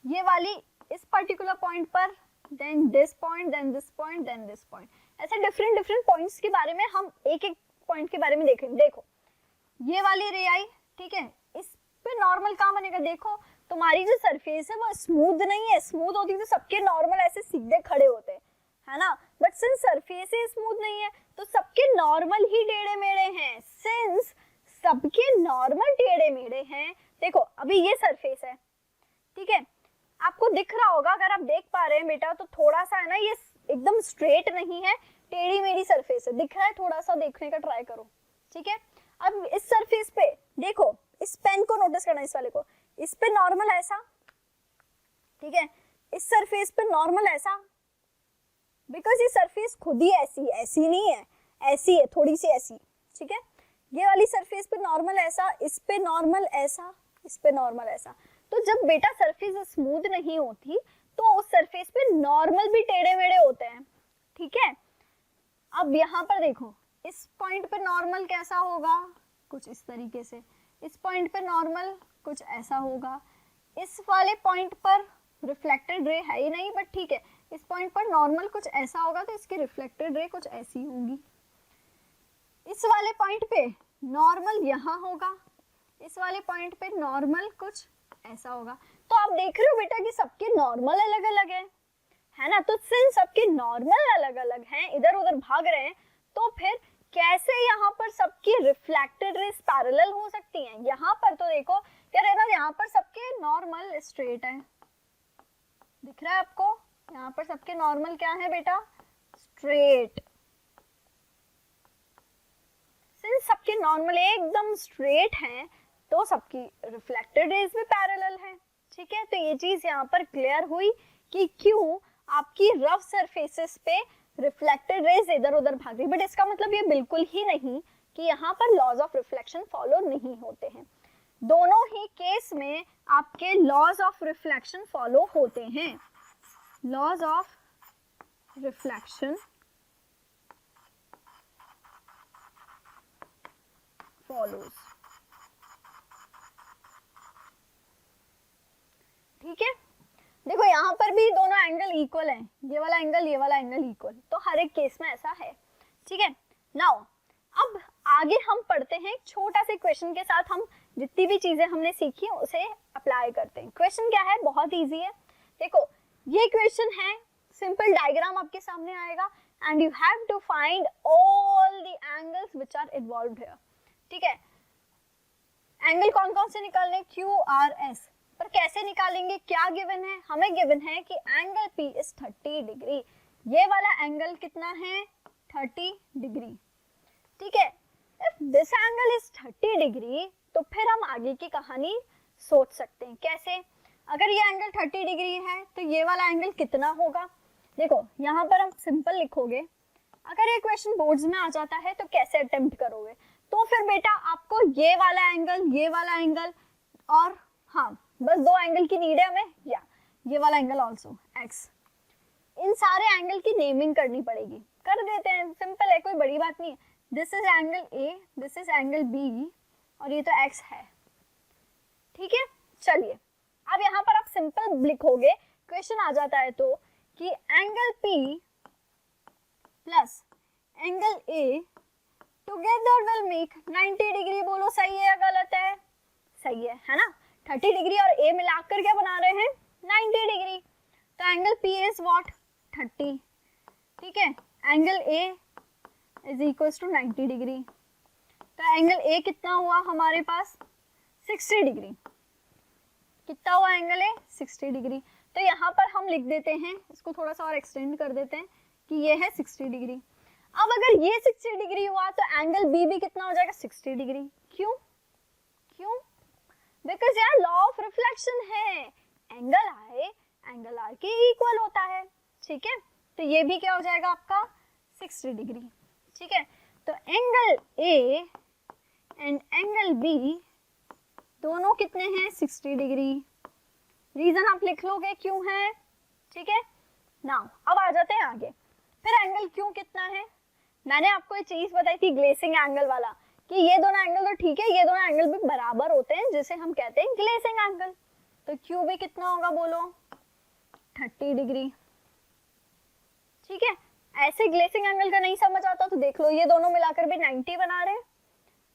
ये वाली इस पर्टिकुलर पॉइंट पर, then this point, then this point, then this point. ऐसे डिफरेंट डिफरेंट पॉइंट्स के बारे में हम एक एक पॉइंट के बारे में देखेंगे। देखो ये वाली रे आई, ठीक है, इस पे नॉर्मल कहाँ बनेगा? देखो तुम्हारी जो सरफेस है वो स्मूथ नहीं है, स्मूथ होती तो सबके नॉर्मल ऐसे सीधे खड़े होते, है ना, but since surface he smooth नहीं है तो सबके नॉर्मल ही टेढ़े मेढ़े हैं। सिंस सबके नॉर्मल टेढ़े मेढ़े हैं, देखो अभी ये सरफेस है, ठीक है, आपको दिख रहा होगा, अगर आप देख पा रहे हैं बेटा तो थोड़ा सा है ना, ये एकदम स्ट्रेट नहीं है, टेढ़ी मेढ़ी सरफेस है, दिख रहा है? थोड़ा सा देखने का ट्राई करो, ठीक है। अब इस सरफेस पे देखो, इस पेन को नोटिस करना, इस वाले को, इस पे नॉर्मल ऐसा, ठीक है, इस सरफेस पे नॉर्मल ऐसा, बिकॉज ये सरफेस खुद ही ऐसी, ऐसी नहीं है, ऐसी है, थोड़ी सी ऐसी, ठीक है। ये वाली सरफेस पे नॉर्मल ऐसा, इस पे नॉर्मल ऐसा, इस पे नॉर्मल ऐसा। तो जब बेटा सरफेस स्मूथ नहीं होती तो उस सरफेस पे नॉर्मल भी टेढ़े मेढ़े होते हैं, ठीक है। अब यहाँ पर देखो, इस पॉइंट पे नॉर्मल कैसा होगा? कुछ इस तरीके से। इस पॉइंट पे नॉर्मल कुछ ऐसा होगा। इस वाले पॉइंट पर रिफ्लेक्टेड रे है ही नहीं, बट ठीक है, इस पॉइंट पर नॉर्मल कुछ ऐसा होगा तो इसकी रिफ्लेक्टेड रे कुछ ऐसी होगी। इस वाले पॉइंट पे नॉर्मल यहाँ होगा, इस वाले पॉइंट पे नॉर्मल कुछ ऐसा होगा। तो आप देख रहे हो बेटा कि सबके नॉर्मल अलग अलग है ना। तो सिंस सबके नॉर्मल अलग अलग हैं, इधर उधर भाग रहे हैं, तो फिर कैसे यहाँ पर सबकी रिफ्लेक्टेड रेज पैरेलल हो सकती हैं? यहाँ पर तो देखो क्या रहना, यहाँ पर सबके नॉर्मल स्ट्रेट है, दिख रहा है आपको? यहाँ पर सबके नॉर्मल क्या है बेटा? स्ट्रेट। सिंस सबके नॉर्मल एकदम स्ट्रेट हैं तो सबकी रिफ्लेक्टेड रेज भी पैरेलल है, ठीक है। तो ये चीज यहाँ पर क्लियर हुई कि क्यों आपकी रफ सरफेसेस पे रिफ्लेक्टेड रेज इधर उधर भाग रही। बट इसका मतलब ये बिल्कुल ही नहीं कि यहाँ पर लॉज ऑफ रिफ्लेक्शन फॉलो नहीं होते हैं। दोनों ही केस में आपके लॉज ऑफ रिफ्लेक्शन फॉलो होते हैं। लॉज ऑफ रिफ्लेक्शन फॉलोज, ठीक है। देखो यहाँ पर भी दोनों एंगल इक्वल हैं, ये वाला एंगल इक्वल, तो हर एक केस में ऐसा है, ठीक है। नाउ अब आगे हम पढ़ते हैं छोटा से क्वेश्चन के साथ, हम जितनी भी चीजें हमने सीखी उसे अप्लाई करते हैं। क्वेश्चन क्या है? बहुत इजी है। देखो ये क्वेश्चन है, सिंपल डायग्राम आपके सामने आएगा and you have to find all the angles which are involved here, ठीक है। एंगल कौन कौन से निकालने? Q R S. पर कैसे निकालेंगे? क्या गिवन है? हमें गिवन है कि एंगल P इज 30 डिग्री। ये वाला एंगल कितना है? 30 डिग्री, ठीक है। If this angle is 30 degree तो फिर हम आगे की कहानी सोच सकते हैं। कैसे? अगर ये एंगल 30 डिग्री है तो ये वाला एंगल कितना होगा? देखो यहाँ पर हम सिंपल लिखोगे, अगर ये क्वेश्चन बोर्ड्स में आ जाता है तो कैसे अटेम्प्ट करोगे? तो फिर बेटा आपको ये वाला एंगल और हाँ बस दो एंगल की नीड है हमें, या ये वाला एंगल ऑल्सो x, इन सारे एंगल की नेमिंग करनी पड़ेगी। कर देते हैं, सिंपल है, कोई बड़ी बात नहीं है। This is angle A, this is angle B और ये तो x है, ठीक है। चलिए अब यहाँ पर आप सिंपल लिखोगे, क्वेश्चन आ जाता है तो कि angle P plus angle A together will make 90 degree. बोलो सही है या गलत है? सही है ना। 30 डिग्री और A मिलाकर क्या बना रहे हैं? 90 डिग्री। तो एंगल P इज व्हाट? 30, ठीक है। Angle A is equal to 90 degree. तो एंगल A कितना हुआ हमारे पास? 60 डिग्री। कितना हुआ एंगल A? 60 डिग्री। तो यहाँ पर हम लिख देते हैं, इसको थोड़ा सा और एक्सटेंड कर देते हैं कि ये है 60 डिग्री। अब अगर ये 60 डिग्री हुआ तो एंगल B भी कितना हो जाएगा? 60 डिग्री। क्यों? बिकॉज यार लॉ ऑफ रिफ्लेक्शन है, एंगल आर के इक्वल होता है, ठीक है। तो ये भी क्या हो जाएगा आपका? 60 डिग्री, ठीक है। तो angle A and angle B दोनों कितने हैं? 60 डिग्री। रीजन आप लिख लोगे क्यों है, ठीक है। नाउ अब आ जाते हैं आगे। फिर एंगल क्यू कितना है, मैंने आपको एक चीज बताई थी ग्लेसिंग एंगल वाला कि ये दोनों एंगल तो ठीक है, ये दोनों एंगल भी बराबर होते हैं जिसे हम कहते हैं ग्लेसिंग एंगल। तो क्यू भी कितना होगा बोलो, 30 डिग्री। ठीक है, ऐसे ग्लेसिंग एंगल का नहीं समझ आता तो देख लो, ये दोनों मिलाकर भी 90 बना रहे हैं।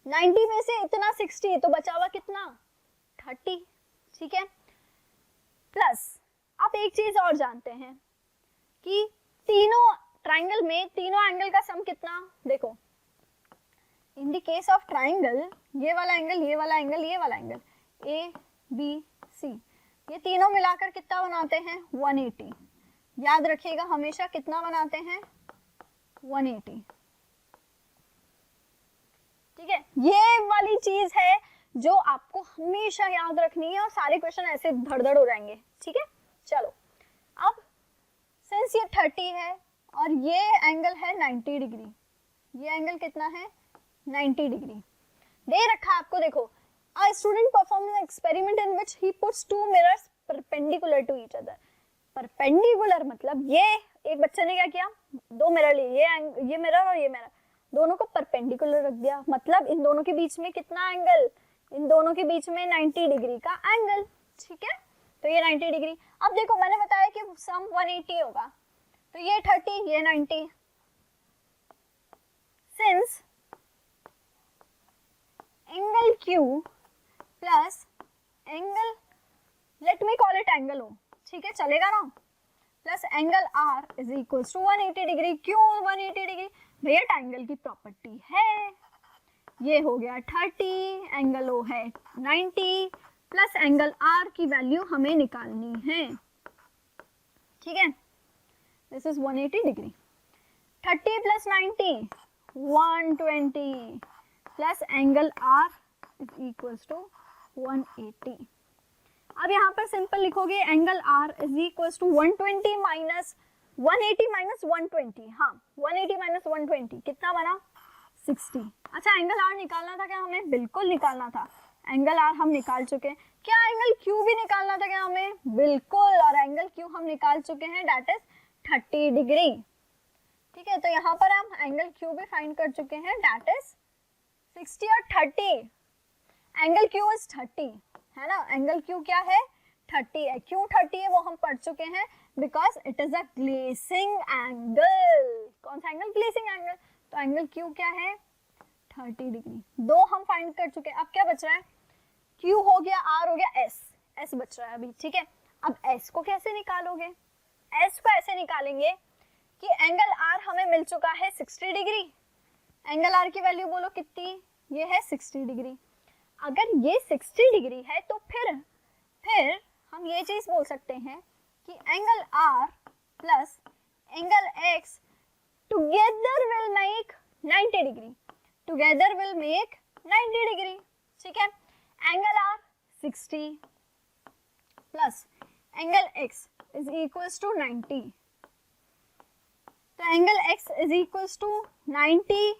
90 में से इतना 60 तो बचा हुआ कितना, 30। ठीक है, प्लस आप एक चीज और जानते हैं कि तीनों ट्राइंगल में तीनों एंगल का सम कितना, देखो in the case of triangle ये वाला एंगल, ये वाला एंगल, ये वाला एंगल, ए बी सी, ये तीनों मिलाकर कितना बनाते हैं, 180। याद रखिएगा हमेशा कितना बनाते हैं, 180। ठीक है, ये वाली चीज है जो आपको हमेशा याद रखनी है और सारे क्वेश्चन ऐसे धड़-धड़ हो जाएंगे। ठीक है, चलो अब सिंस ये 30 है और ये एंगल है 90 डिग्री, ये एंगल कितना है, 90 डिग्री दे रखा है आपको। देखो, a student performs an experiment in which he puts two mirrors perpendicular to each other। Perpendicular मतलब ये एक बच्चे ने क्या किया, दो मिरर लिए, ये मिरर और ये मिरर, दोनों को परपेंडिकुलर रख दिया, मतलब इन दोनों के बीच में कितना एंगल, इन दोनों के बीच में 90 डिग्री का एंगल। ठीक है, तो ये 90 डिग्री। अब देखो मैंने बताया कि सम 180 होगा, तो ये 30 ये 90। Since angle Q plus angle, let me call it angle O, ठीक है चलेगा ना, plus angle R is equal to 180 degree. क्यों 180 डिग्री, भैया ट्रायंगल की प्रॉपर्टी है। ये हो गया 30, एंगल O है 90, प्लस एंगल R की वैल्यू हमें निकालनी है। ठीक है, this is 180 degree. 30 plus 90 120, plus angle R is equal to 180। अब यहाँ पर सिंपल लिखोगे angle R is equal to 120 minus 180 minus 120, हाँ 180 माइनस 120 कितना बना, 60। अच्छा एंगल R निकालना था क्या हमें, बिल्कुल निकालना था, एंगल R हम निकाल चुके हैं। क्या एंगल Q भी निकालना था क्या हमें, बिल्कुल, और एंगल Q हम निकाल चुके हैं, दैट इज 30 डिग्री। ठीक है, तो यहाँ पर हम एंगल Q भी फाइंड कर चुके हैं, दैट इज 60 और 30। एंगल Q इज 30 है ना, एंगल Q क्या है, 30 है। क्यों 30 है वो हम पढ़ चुके हैं, because it is a glancing angle. कौन सा एंगल, ग्लेसिंग एंगल। तो एंगल Q क्या है, 30 डिग्री। दो हम फाइंड कर चुके हैं, अब क्या बच रहा है, Q हो गया, R हो गया, S बच रहा है अभी। ठीक है, अब S को कैसे निकालोगे, S को ऐसे निकालेंगे कि एंगल R हमें मिल चुका है 60 डिग्री, एंगल R की वैल्यू बोलो कितनी, ये है 60 डिग्री। अगर ये 60 डिग्री है तो फिर हम ये चीज बोल सकते हैं कि angle R plus angle X together will make 90 degree, together will make 90 degree. ठीक है, angle R 60 plus angle X is equals to 90, तो angle X is equals to 90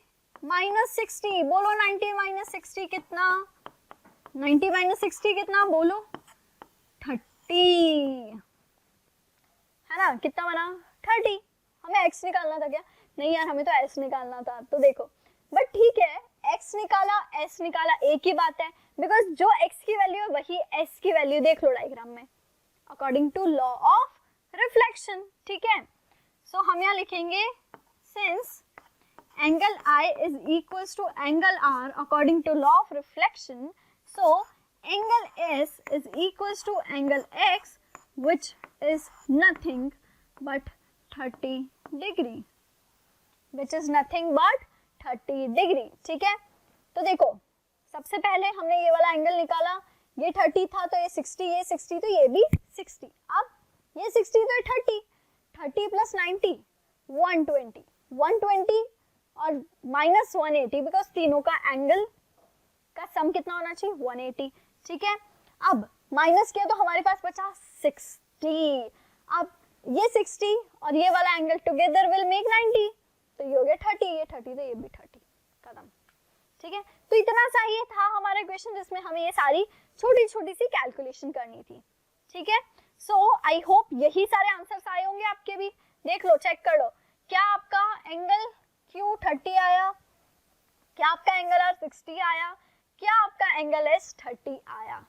minus 60, बोलो 90 माइनस 60 कितना, 90 माइनस 60 कितना बोलो, 30 है ना, कितना बना 30। हमें x निकालना था क्या, नहीं यार हमें तो s निकालना था, तो देखो बट ठीक है, x निकाला s निकाला एक ही बात है, बिकॉज जो x की वैल्यू है वही s की वैल्यू, देख लो डायग्राम में, according to law of reflection. ठीक है, सो हम यहाँ लिखेंगे since angle I is equals to angle R according to law of reflection, so angle S is equals to angle X, which is nothing but 30 degree, which is nothing but 30 degree। ठीक है, तो देखो सबसे पहले हमने ये वाला angle निकाला, ये 30 था तो ये 60, ये 60 तो ये भी 60, अब ये 60 तो ये 30 प्लस 90 120 और माइनस 180, बिकॉज तीनों का एंगल का सम कितना होना चाहिए, 180। ठीक है, अब माइनस किया तो हमारे पास बचा 60। अब ये 60 और ये वाला एंगल टुगेदर विल मेक 90, तो ये हो गया 30, ये 30 तो ये भी 30, खत्म। ठीक है, तो इतना सा ही था हमारा क्वेश्चन जिसमें हमें ये सारी छोटी छोटी सी कैलकुलेशन करनी थी। ठीक है, सो आई होप यही सारे आंसर्स आए होंगे आपके भी, देख लो चेक कर लो क्या आपका एंगल Q 30 आया, क्या आपका एंगल R 60 आया, क्या आपका एंगल S 30 आया।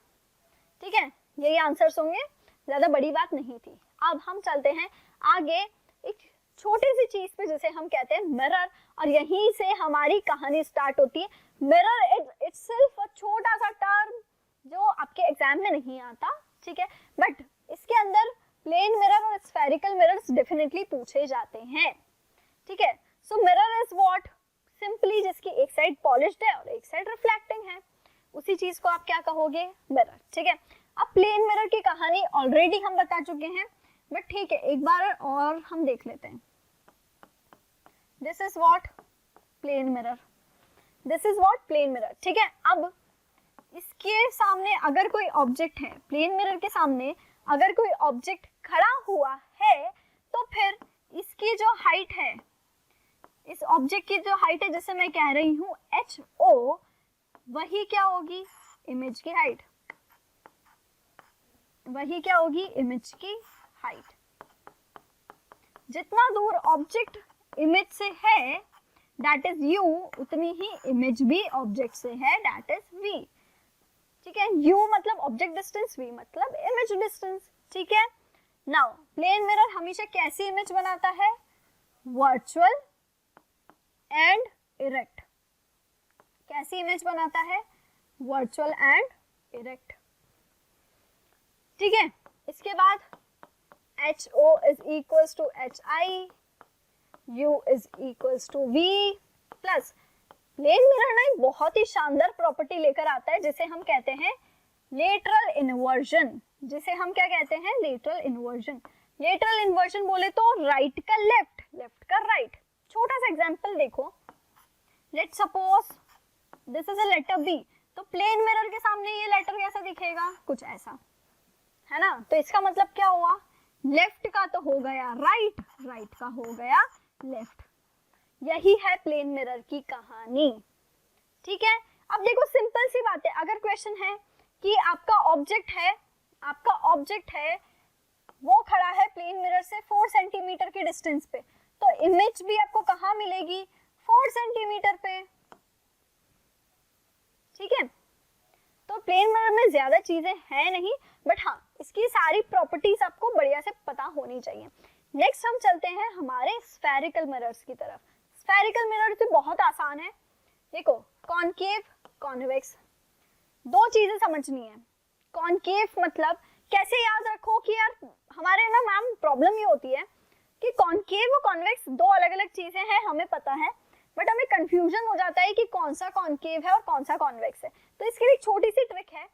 ठीक है, यही आंसर्स होंगे, ज्यादा बड़ी बात नहीं थी। अब हम चलते हैं आगे एक छोटी सी चीज पे जिसे हम कहते हैं मिरर, और यहीं से हमारी कहानी स्टार्ट होती है। मिरर इटसेल्फ अ छोटा सा टर्म जो आपके एग्जाम में नहीं आता, ठीक है, बट इसके अंदर प्लेन मिरर और स्फेरिकल मिरर्स डेफिनेटली पूछे जाते हैं। ठीक है, so mirror is what, simply जिसकी एक साइड पॉलिश्ड है और एक साइड रिफ्लेक्टिंग है, उसी चीज को आप क्या कहोगे, मिरर। ठीक है, अब प्लेन मिरर की कहानी ऑलरेडी हम बता चुके हैं, बट ठीक है एक बार और हम देख लेते हैं। This is what plane mirror, this is what plane mirror. ठीक है, अब इसके सामने अगर कोई ऑब्जेक्ट है, प्लेन मिरर के सामने अगर कोई ऑब्जेक्ट खड़ा हुआ है, तो फिर इसकी जो हाइट है, इस ऑब्जेक्ट की जो हाइट है जिसे मैं कह रही हूं HO, वही क्या होगी, इमेज की हाइट, वही क्या होगी, इमेज की हाइट। जितना दूर ऑब्जेक्ट इमेज से है दैट इज U, उतनी ही इमेज भी ऑब्जेक्ट से है दैट इज V। ठीक है, U मतलब ऑब्जेक्ट डिस्टेंस, V मतलब इमेज डिस्टेंस। ठीक है, नाउ प्लेन मिरर हमेशा कैसी इमेज बनाता है, वर्चुअल एंड इरेक्ट। कैसी इमेज बनाता है, वर्चुअल एंड इरेक्ट। ठीक है, इसके बाद HO is equals to HI, U is equals to V plus plane mirror ना एक बहुत ही शानदार प्रॉपर्टी लेकर आता है जिसे हम कहते हैं लेटरल इन्वर्जन, जिसे हम क्या कहते हैं, लेटरल इन्वर्जन। लेटरल इन्वर्जन बोले तो राइट का लेफ्ट, लेफ्ट का राइट। छोटा सा एग्जांपल देखो, let's suppose this is a letter B, तो प्लेन मिरर के सामने ये लेटर कैसा दिखेगा, कुछ ऐसा, है ना। तो इसका मतलब क्या हुआ, लेफ्ट का तो हो गया राइट, राइट का हो गया लेफ्ट। यही है प्लेन मिरर की कहानी। ठीक है, अब देखो सिंपल सी बात है, अगर क्वेश्चन है कि आपका ऑब्जेक्ट है, आपका ऑब्जेक्ट है वो खड़ा है प्लेन मिरर से 4 सेंटीमीटर की डिस्टेंस पे, तो इमेज भी आपको कहाँ मिलेगी, 4 सेंटीमीटर पे। ठीक है, तो प्लेन मिरर में ज्यादा चीजें हैं नहीं, बट हाँ इसकी सारी प्रॉपर्टीज आपको बढ़िया से पता होनी चाहिए। नेक्स्ट हम चलते हैं हमारे स्फेरिकल मिरर्स की तरफ। स्फेरिकल मिरर तो बहुत आसान है, देखो कॉनकेव, कॉन्वेक्स, दो चीजें समझनी है। कॉनकेव मतलब कैसे याद रखो कि यार हमारे ना मैम प्रॉब्लम ये होती है कि कॉनकेव और कॉन्वेक्स दो अलग अलग चीजें हैं, हमें पता है, बट हमें कंफ्यूजन हो जाता है कि कौन सा कॉनकेव है और कौन सा कॉन्वेक्स है। तो इसके लिए एक छोटी सी ट्रिक है,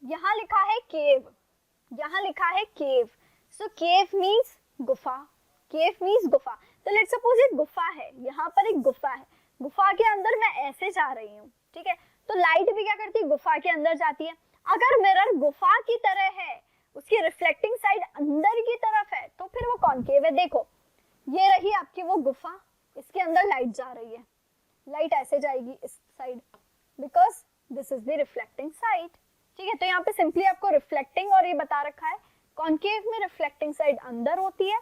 यहाँ लिखा है केव, यहाँ लिखा है केव, सो केव मीन्स गुफा, केव मीन्स गुफा। तो लेट्स सपोज एक गुफा है, यहाँ पर एक गुफा है, गुफा के अंदर मैं ऐसे जा रही हूँ, ठीक है, तो लाइट भी क्या करती है, गुफा के अंदर जाती है। अगर मिरर गुफा की तरह है, उसकी रिफ्लेक्टिंग साइड अंदर की तरफ है, तो फिर वो कॉनकेव है। देखो ये रही आपकी वो गुफा, इसके अंदर लाइट जा रही है, लाइट ऐसे जाएगी इस side, because this is the reflecting side. ठीक है, तो यहाँ पे सिंपली आपको रिफ्लेक्टिंग और ये बता रखा है, कॉनकेव में रिफ्लेक्टिंग साइड अंदर होती है,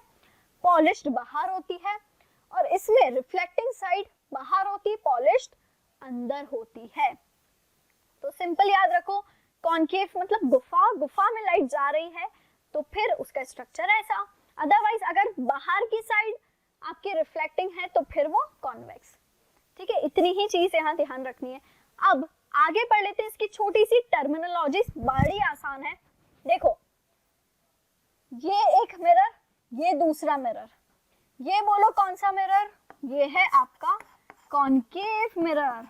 पॉलिश्ड बाहर होती है, और इसमें रिफ्लेक्टिंग साइड बाहर होती है, पॉलिश्ड अंदर होती है। तो सिंपल याद रखो, कॉनकेव मतलब गुफा, गुफा में लाइट जा रही है तो फिर उसका स्ट्रक्चर ऐसा। अदरवाइज अगर बाहर की साइड आपकी रिफ्लेक्टिंग है तो फिर वो कॉन्वेक्स। ठीक है, इतनी ही चीज यहाँ ध्यान रखनी है। अब आगे पढ़ लेते हैं, इसकी छोटी सी टर्मिनोलॉजी बड़ी आसान है। देखो ये एक मिरर, ये दूसरा मिरर, ये बोलो कौन सा मिरर, ये है आपका कॉनकेव मिरर,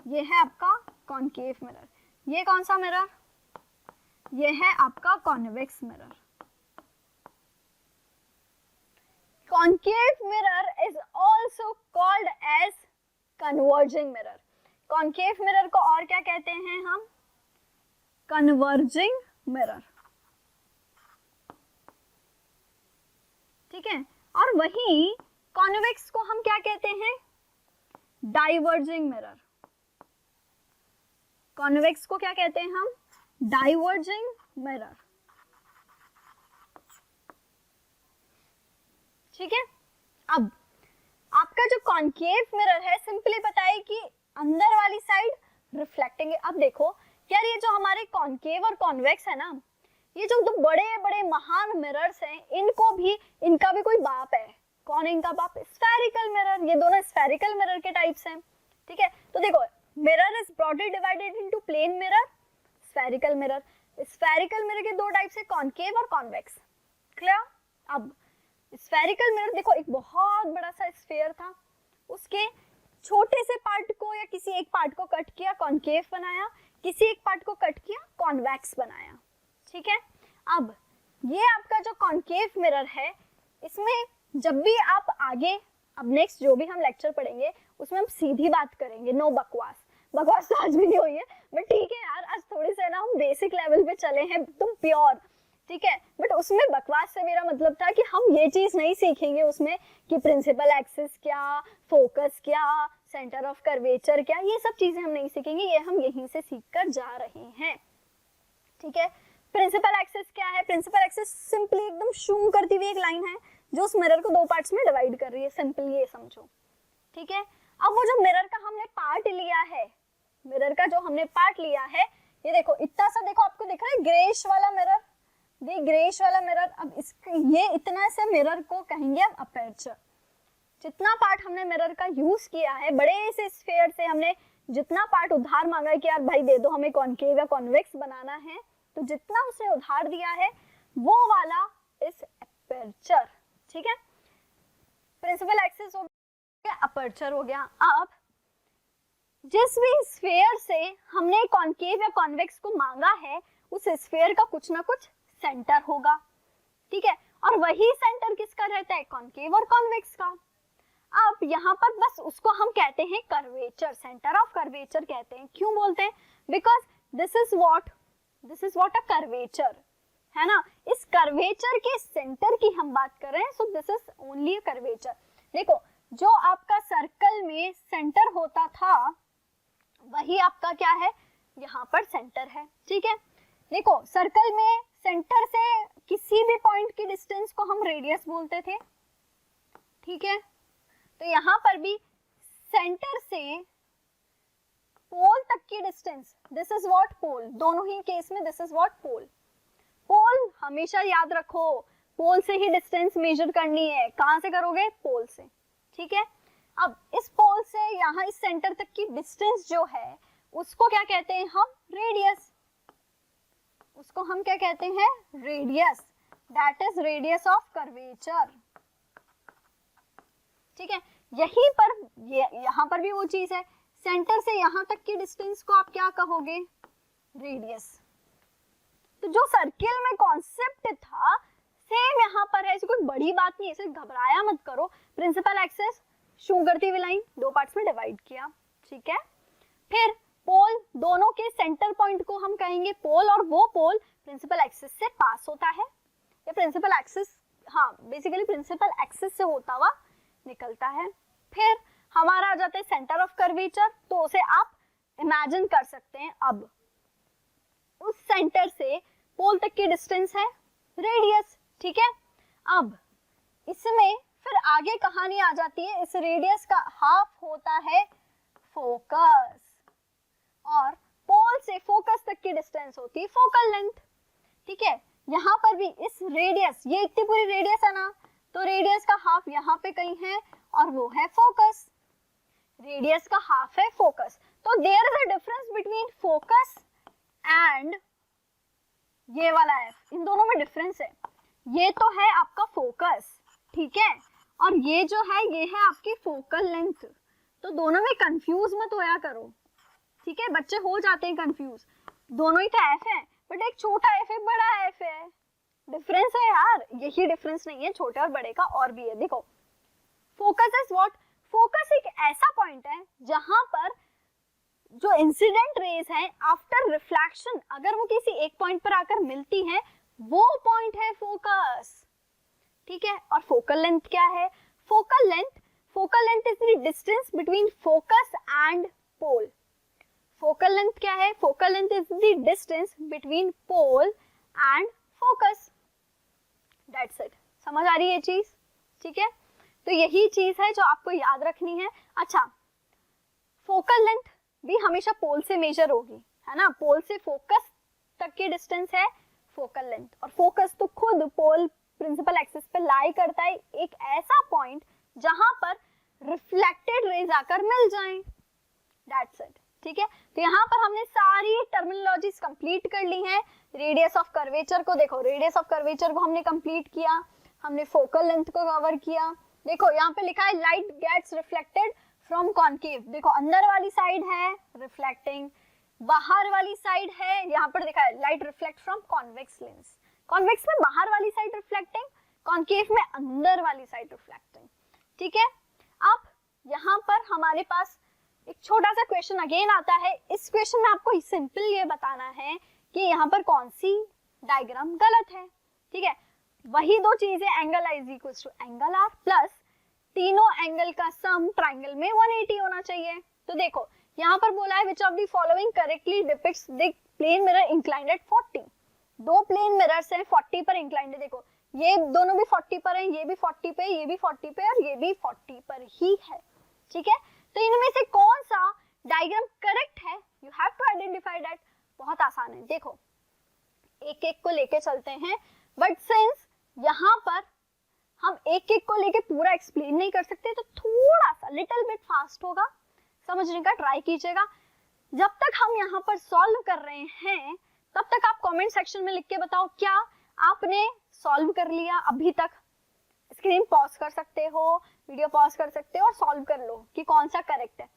ये है आपका कॉनकेव मिरर। ये कौन सा मिरर, ये है आपका convex mirror. Concave mirror is also called as converging mirror. Concave mirror को और क्या कहते हैं हम, कन्वर्जिंग मिरर। ठीक है, और वही कॉन्वेक्स को हम क्या कहते हैं, डाइवर्जिंग मिरर। कॉन्वेक्स को क्या कहते हैं हम, डाइवर्जिंग मिरर। ठीक है, अब आपका जो कॉन्केव मिरर है, सिंपली बताइए कि अंदर वाली साइड रिफ्लेक्टिंग है। अब देखो यार, ये जो हमारे कॉन्केव और कॉन्वेक्स है ना, ये जो दो बड़े बड़े महान मिरर्स हैं, इनका भी कोई बाप है। कौन है इनका बाप? Spherical mirror. ये दोनों स्फेरिकल मिरर के टाइप्स हैं, ठीक है। तो देखो, mirror is broadly divided into plane mirror, spherical mirror. Spherical mirror के दो टाइप्स है, कॉन्केव और कॉन्वेक्स। क्लियर? अब स्फेरिकल मिरर देखो, एक बहुत बड़ा सा स्फीयर था, उसके छोटे से पार्ट को या किसी एक पार्ट को कट किया, कॉन्केव बनाया, किसी एक पार्ट को कट किया, कॉन्वेक्स बनाया, ठीक है। अब ये आपका जो कॉन्केव मिरर है, इसमें जब भी आप आगे, अब नेक्स्ट जो भी हम लेक्चर पढ़ेंगे उसमें हम सीधी बात करेंगे, नो बकवास। बकवास तो आज भी नहीं हुई है, बट ठीक है यार, आज थोड़ी से ना हम बेसिक लेवल पे चले हैं, तुम प्योर, ठीक है। बट उसमें बकवास से मेरा मतलब था कि हम ये चीज नहीं सीखेंगे उसमें कि प्रिंसिपल एक्सिस क्या, फोकस क्या, सेंटर ऑफ कर्वेचर क्या, ये सब चीजें हम नहीं सीखेंगे, ये हम यहीं से सीख कर जा रहे हैं, ठीक है। प्रिंसिपल एक्सिस क्या है? प्रिंसिपल एक्सिस सिंपली एकदम शूम करती हुई एक लाइन है जो उस मिरर को दो पार्ट्स में डिवाइड कर रही है, सिंपली ये समझो, ठीक है। अब वो जो मिरर का हमने पार्ट लिया है, मिरर का जो हमने पार्ट लिया है, ये देखो इतना सा, देखो आपको दिख रहा है ग्रेइश वाला मिरर, ये ग्रेइश वाला मिरर। अब इसके ये इतना से मिरर को कहेंगे हम अपर्चर। जितना पार्ट हमने मिरर का यूज किया है, बड़े से स्फीयर से हमने जितना पार्ट उधार मांगा है कि यार भाई दे दो, हमें कॉन्केव या कॉन्वेक्स बनाना है, तो जितना उसने उधार दिया है वो वाला इस अपर्चर, ठीक है। प्रिंसिपल एक्सिस हो गया, अपर्चर हो गया। अब जिस भी स्फीयर से हमने कॉन्केव या कॉन्वेक्स को मांगा है, उस स्फीयर का कुछ ना कुछ सेंटर होगा, ठीक है। और वही सेंटर किसका रहता है? कॉन्केव और कॉन्वेक्स का। अब यहाँ पर बस उसको हम कहते हैं कर्वेचर, सेंटर ऑफ कर्वेचर कहते हैं। क्यों बोलते हैं? Because this is what a curvature है ना। इस कर्वेचर के सेंटर की हम बात कर रहे हैं, so this is only a curvature. देखो, जो आपका सर्कल में सेंटर होता था, वही आपका क्या है? यहाँ पर सेंटर है, ठीक है। देखो, सर्कल में सेंटर से किसी भी पॉइंट की डिस्टेंस को हम रेडियस बोलते थे, ठीक है। तो यहाँ पर भी सेंटर से पोल तक की डिस्टेंस, दिस इज व्हाट पोल, दोनों ही केस में दिस इज व्हाट पोल। पोल हमेशा याद रखो, पोल से ही डिस्टेंस मेजर करनी है। कहां से करोगे? पोल से, ठीक है। अब इस पोल से यहाँ इस सेंटर तक की डिस्टेंस जो है, उसको क्या कहते हैं हम? रेडियस। उसको हम क्या कहते हैं? Radius. That is radius of curvature, ठीक है। यहीं पर यहाँ पर भी वो चीज है, सेंटर से यहाँ तक की डिस्टेंस को आप क्या कहोगे? रेडियस। तो जो सर्किल में कॉन्सेप्ट था, सेम यहाँ पर है, ऐसी कोई बड़ी बात नहीं है, इसे घबराया मत करो। प्रिंसिपल एक्सिस शो करती हुई लाइन दो पार्ट्स में डिवाइड किया, ठीक है। फिर पोल, दोनों के सेंटर पॉइंट को हम कहेंगे पोल, और वो पोल प्रिंसिपल एक्सिस से पास होता है, या प्रिंसिपल एक्सिस, हाँ बेसिकली प्रिंसिपल एक्सिस से होता हुआ निकलता है। फिर हमारा आ जाता है सेंटर ऑफ कर्वेचर, तो उसे आप इमेजिन कर सकते हैं। अब उस सेंटर से पोल तक की डिस्टेंस है रेडियस, ठीक है। अब इसमें फिर आगे कहानी आ जाती है, इस रेडियस का हाफ होता है फोकस, और पोल से फोकस तक की डिस्टेंस होती है फोकल लेंथ, ठीक है। यहाँ पर भी इस रेडियस, ये इतनी पूरी रेडियस है ना, तो रेडियस का हाफ यहाँ पे कहीं है और वो है फोकस। रेडियस का हाफ है फोकस, तो there is a difference between focus and ये वाला है, इन दोनों में डिफरेंस है। ये तो है आपका फोकस, ठीक है, और ये जो है ये है आपकी फोकल लेंथ। तो दोनों में कंफ्यूज मत होया करो, ठीक है। बच्चे हो जाते हैं कंफ्यूज, दोनों ही तो एफ है, बट एक छोटा एफ है, बड़ा एफ है, डिफरेंस है यार। यही डिफरेंस नहीं है, छोटे और बड़े का और भी है। देखो, फोकस इज व्हाट? फोकस एक ऐसा पॉइंट है जहां पर जो इंसिडेंट रेज है आफ्टर रिफ्लेक्शन, अगर वो किसी एक पॉइंट पर आकर मिलती है, वो पॉइंट है फोकस, ठीक है। और फोकल लेंथ क्या है? Focal length is the distance between focus and pole. Focal length क्या है? Focal length is the distance between pole and focus. That's it. समझ आ रही है ये चीज, ठीक है। तो यही चीज है जो आपको याद रखनी है। अच्छा, फोकल लेंथ भी हमेशा पोल से मेजर होगी, है ना, पोल से फोकस तक की डिस्टेंस है फोकल लेंथ, और फोकस तो खुद पोल प्रिंसिपल एक्सिस पे लाई करता है एक ऐसा पॉइंट जहां पर रिफ्लेक्टेड रेज आकर मिल जाएं, दैट्स इट। ठीक है, तो यहाँ पर हमने सारी टर्मिनोलॉजीज कंप्लीट कर ली हैं। रेडियस ऑफ कर्वेचर को देखो, रेडियस ऑफ कर्वेचर को हमने कंप्लीट किया, हमने फोकल लेंथ को कवर किया। देखो यहाँ पे लिखा है light gets reflected from concave, देखो अंदर वाली साइड है रिफ्लेक्टिंग, बाहर वाली साइड है, यहाँ पर देखा है light reflect from convex lens, convex में बाहर वाली साइड रिफ्लेक्टिंग, कॉन्केव में अंदर वाली साइड रिफ्लेक्टिंग। ठीक है, अब यहाँ पर हमारे पास एक छोटा सा क्वेश्चन अगेन आता है। इस क्वेश्चन में आपको सिंपल ये बताना है कि यहाँ पर कौन सी डायग्राम गलत है। ठीक है, वही दो चीजें, angle I is equal to angle R plus तीनों एंगल का सम ट्राइंगल में 180 होना चाहिए। तो देखो यहाँ पर बोला है which of the following correctly depicts the plane mirror inclined at 40, दो प्लेन मिरर्स हैं 40 पर इंक्लाइंड है, देखो ये दोनों भी 40 पर हैं, ये भी 40 पे, ये भी 40 पे और ये भी 40 पर ही है। ठीक है, तो इनमें से कौन सा डायग्राम करेक्ट है, you have to identify that. बहुत आसान है, देखो एक एक को लेके चलते हैं, बट सिंस यहाँ पर हम एक एक को लेके पूरा एक्सप्लेन नहीं कर सकते तो थोड़ा सा लिटिल बिट फास्ट होगा, समझने का ट्राई कीजिएगा। जब तक हम यहाँ पर सॉल्व कर रहे हैं तब तक आप कमेंट सेक्शन में लिख के बताओ क्या आपने सॉल्व कर लिया अभी तक। स्क्रीन पॉज कर सकते हो, वीडियो पॉज कर सकते हो और सॉल्व कर लो कि कौन सा करेक्ट है।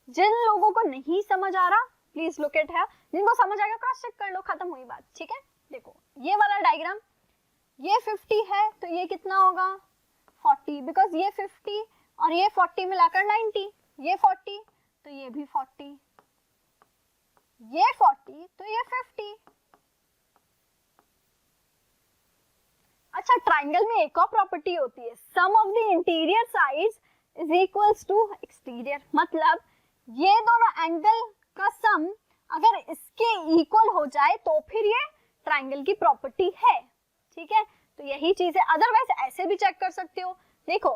जिन लोगों को नहीं समझ आ रहा प्लीज लुक इट है, जिनको समझ आ गया क्रॉस चेक कर लो, खत्म हुई बात। ठीक है, देखो ये वाला डायग्राम, ये 50 है तो ये कितना होगा 40, बिकॉज ये 50 और ये 40 मिलाकर 90, ये 40 तो ये भी 40, ये 40 तो ये 50। अच्छा, ट्राइंगल में एक और प्रॉपर्टी होती है, sum of the interior sides is equals to exterior, मतलब ये दोनों एंगल का सम अगर इसके इक्वल हो जाए तो फिर ये ट्राइंगल की प्रॉपर्टी है। ठीक है, तो यही चीज है, अदरवाइज ऐसे भी चेक कर सकते हो। देखो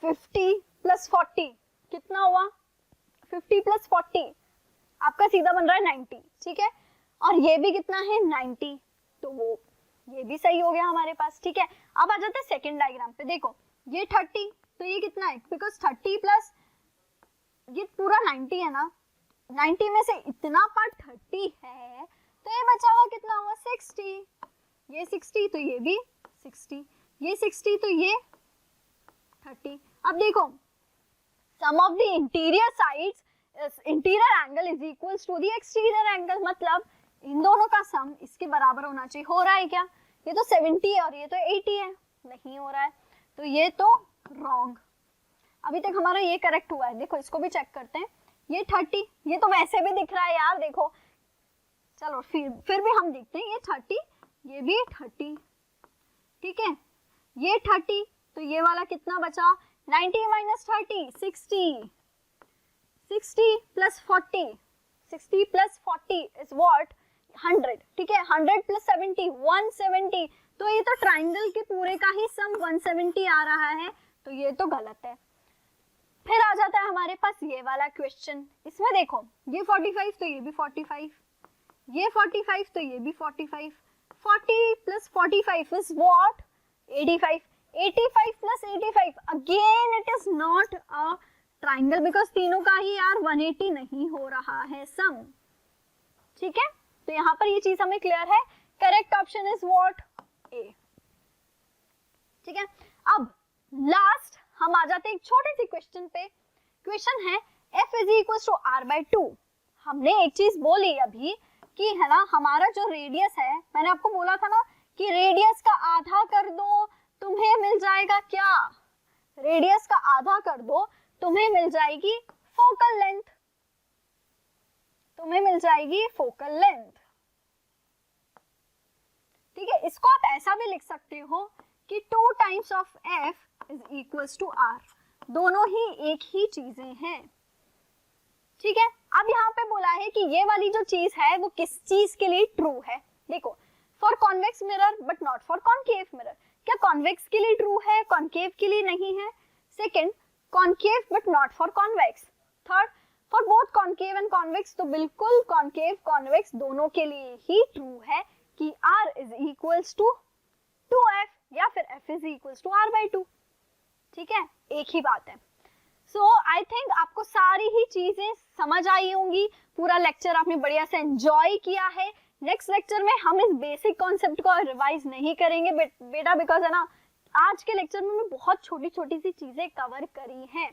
50 प्लस 40 कितना हुआ, 50 प्लस 40 आपका सीधा बन रहा है 90। ठीक है, और ये भी कितना है 90, तो वो ये भी सही हो गया हमारे पास। ठीक है, अब आ जाते हैं सेकंड डायग्राम पे। देखो ये 30 तो ये कितना है, बिकॉज 30 प्लस ये पूरा 90 है ना, 90 में से इतना पार्ट 30 है तो ये बचा हुआ कितना हुआ 60, ये 60 तो ये भी 60, ये 60 तो ये 30। अब देखो sum of the interior sides, interior angle is equals to the exterior angle, मतलब इन दोनों का सम इसके बराबर होना चाहिए। हो रहा है क्या, ये तो 70 है और ये तो 80 है, नहीं हो रहा है, तो ये तो रॉन्ग। अभी तक हमारा ये करेक्ट हुआ है, देखो इसको भी चेक करते हैं, ये 30, ये तो वैसे भी दिख रहा है यार, देखो चलो फिर भी हम देखते हैं, ये 30 ये भी 30। ठीक है, ये 30 तो ये वाला कितना बचा 90 minus 30 60, 60 plus 40, 60 plus 40 is what 100। ठीक है, 100 प्लस 70 170, तो ये तो ट्राइंगल के पूरे का ही सम 170 आ रहा है, तो ये तो गलत है। फिर आ जाता है हमारे पास ये वाला क्वेश्चन, इसमें देखो ये 45 तो ये भी 45, ये 45 तो ये भी 45, 40 plus 45 is what 85, 85 plus 85 again it is not a triangle, because तीनों का ही यार 180 नहीं हो रहा है सम। ठीक है, तो यहाँ पर ये चीज हमें क्लियर है, करेक्ट ऑप्शन इज व्हाट ए। ठीक है, अब लास्ट हम आ जाते हैं एक छोटे से क्वेश्चन पे। क्वेश्चन है f is equal to r by 2। हमने एक चीज बोली अभी कि है ना, हमारा जो रेडियस है, मैंने आपको बोला था ना कि रेडियस का आधा कर दो तुम्हें मिल जाएगा क्या, रेडियस का आधा कर दो तुम्हें मिल जाएगी फोकल लेंथ, तुम्हें मिल जाएगी फोकल लेंथ। ठीक है, इसको आप ऐसा भी लिख सकते हो कि 2 times of f is equals to r, दोनों ही एक ही चीजें हैं। ठीक है, अब यहाँ पे बोला है कि ये वाली जो चीज है वो किस चीज के लिए ट्रू है। देखो for convex mirror but not for concave mirror, क्या कॉन्वेक्स के लिए ट्रू है, कॉन्केव के लिए नहीं है? Second, concave but not for convex. Third, for both concave and convex, तो बिल्कुल कॉन्केव कॉन्वेक्स दोनों के लिए ही ट्रू है कि r is equals to 2f या फिर f is equals to r/2। ठीक है, एक ही बात है। सो आई थिंक आपको सारी ही चीजें समझ आई होंगी, पूरा लेक्चर आपने बढ़िया से एंजॉय किया है। नेक्स्ट लेक्चर में हम इस बेसिक कॉन्सेप्ट को रिवाइज नहीं करेंगे बेटा, बिकॉज है ना आज के लेक्चर में मैं बहुत छोटी छोटी सी चीजें कवर करी हैं।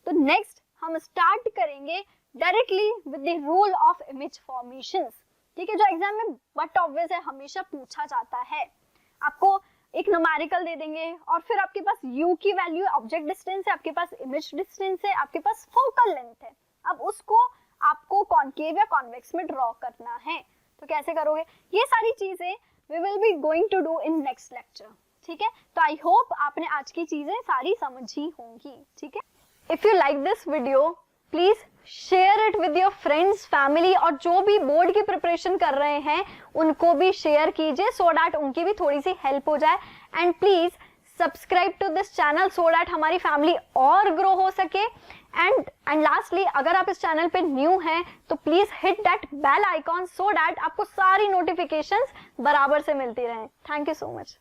तो नेक्स्ट हम स्टार्ट करेंगे directly with the rule of image formations. ठीक है, जो एग्जाम में बट ऑब्वियस है, हमेशा पूछा जाता है। आपको एक न्यूमेरिकल दे देंगे और फिर आपके पास u की वैल्यू ऑब्जेक्ट डिस्टेंस है, आपके पास इमेज डिस्टेंस है, आपके पास फोकल लेंथ है। अब उसको आपको कॉन्केव या कॉन्वेक्स में ड्रॉ करना है, तो कैसे करोगे? ये सारी चीजें we will be going to do in next lecture. ठीक है, तो आई होप आपने आज की चीजें सारी समझी होंगी। ठीक है, if you like this video please share it with your friends, family, और जो भी बोर्ड की प्रिपरेशन कर रहे हैं उनको भी शेयर कीजिए सो दैट उनकी भी थोड़ी सी हेल्प हो जाए। And please subscribe to this channel so that हमारी फैमिली और ग्रो हो सके। एंड लास्टली, अगर आप इस चैनल पे न्यू हैं तो please hit that bell icon so that आपको सारी नोटिफिकेशंस बराबर से मिलती रहें। Thank you so much.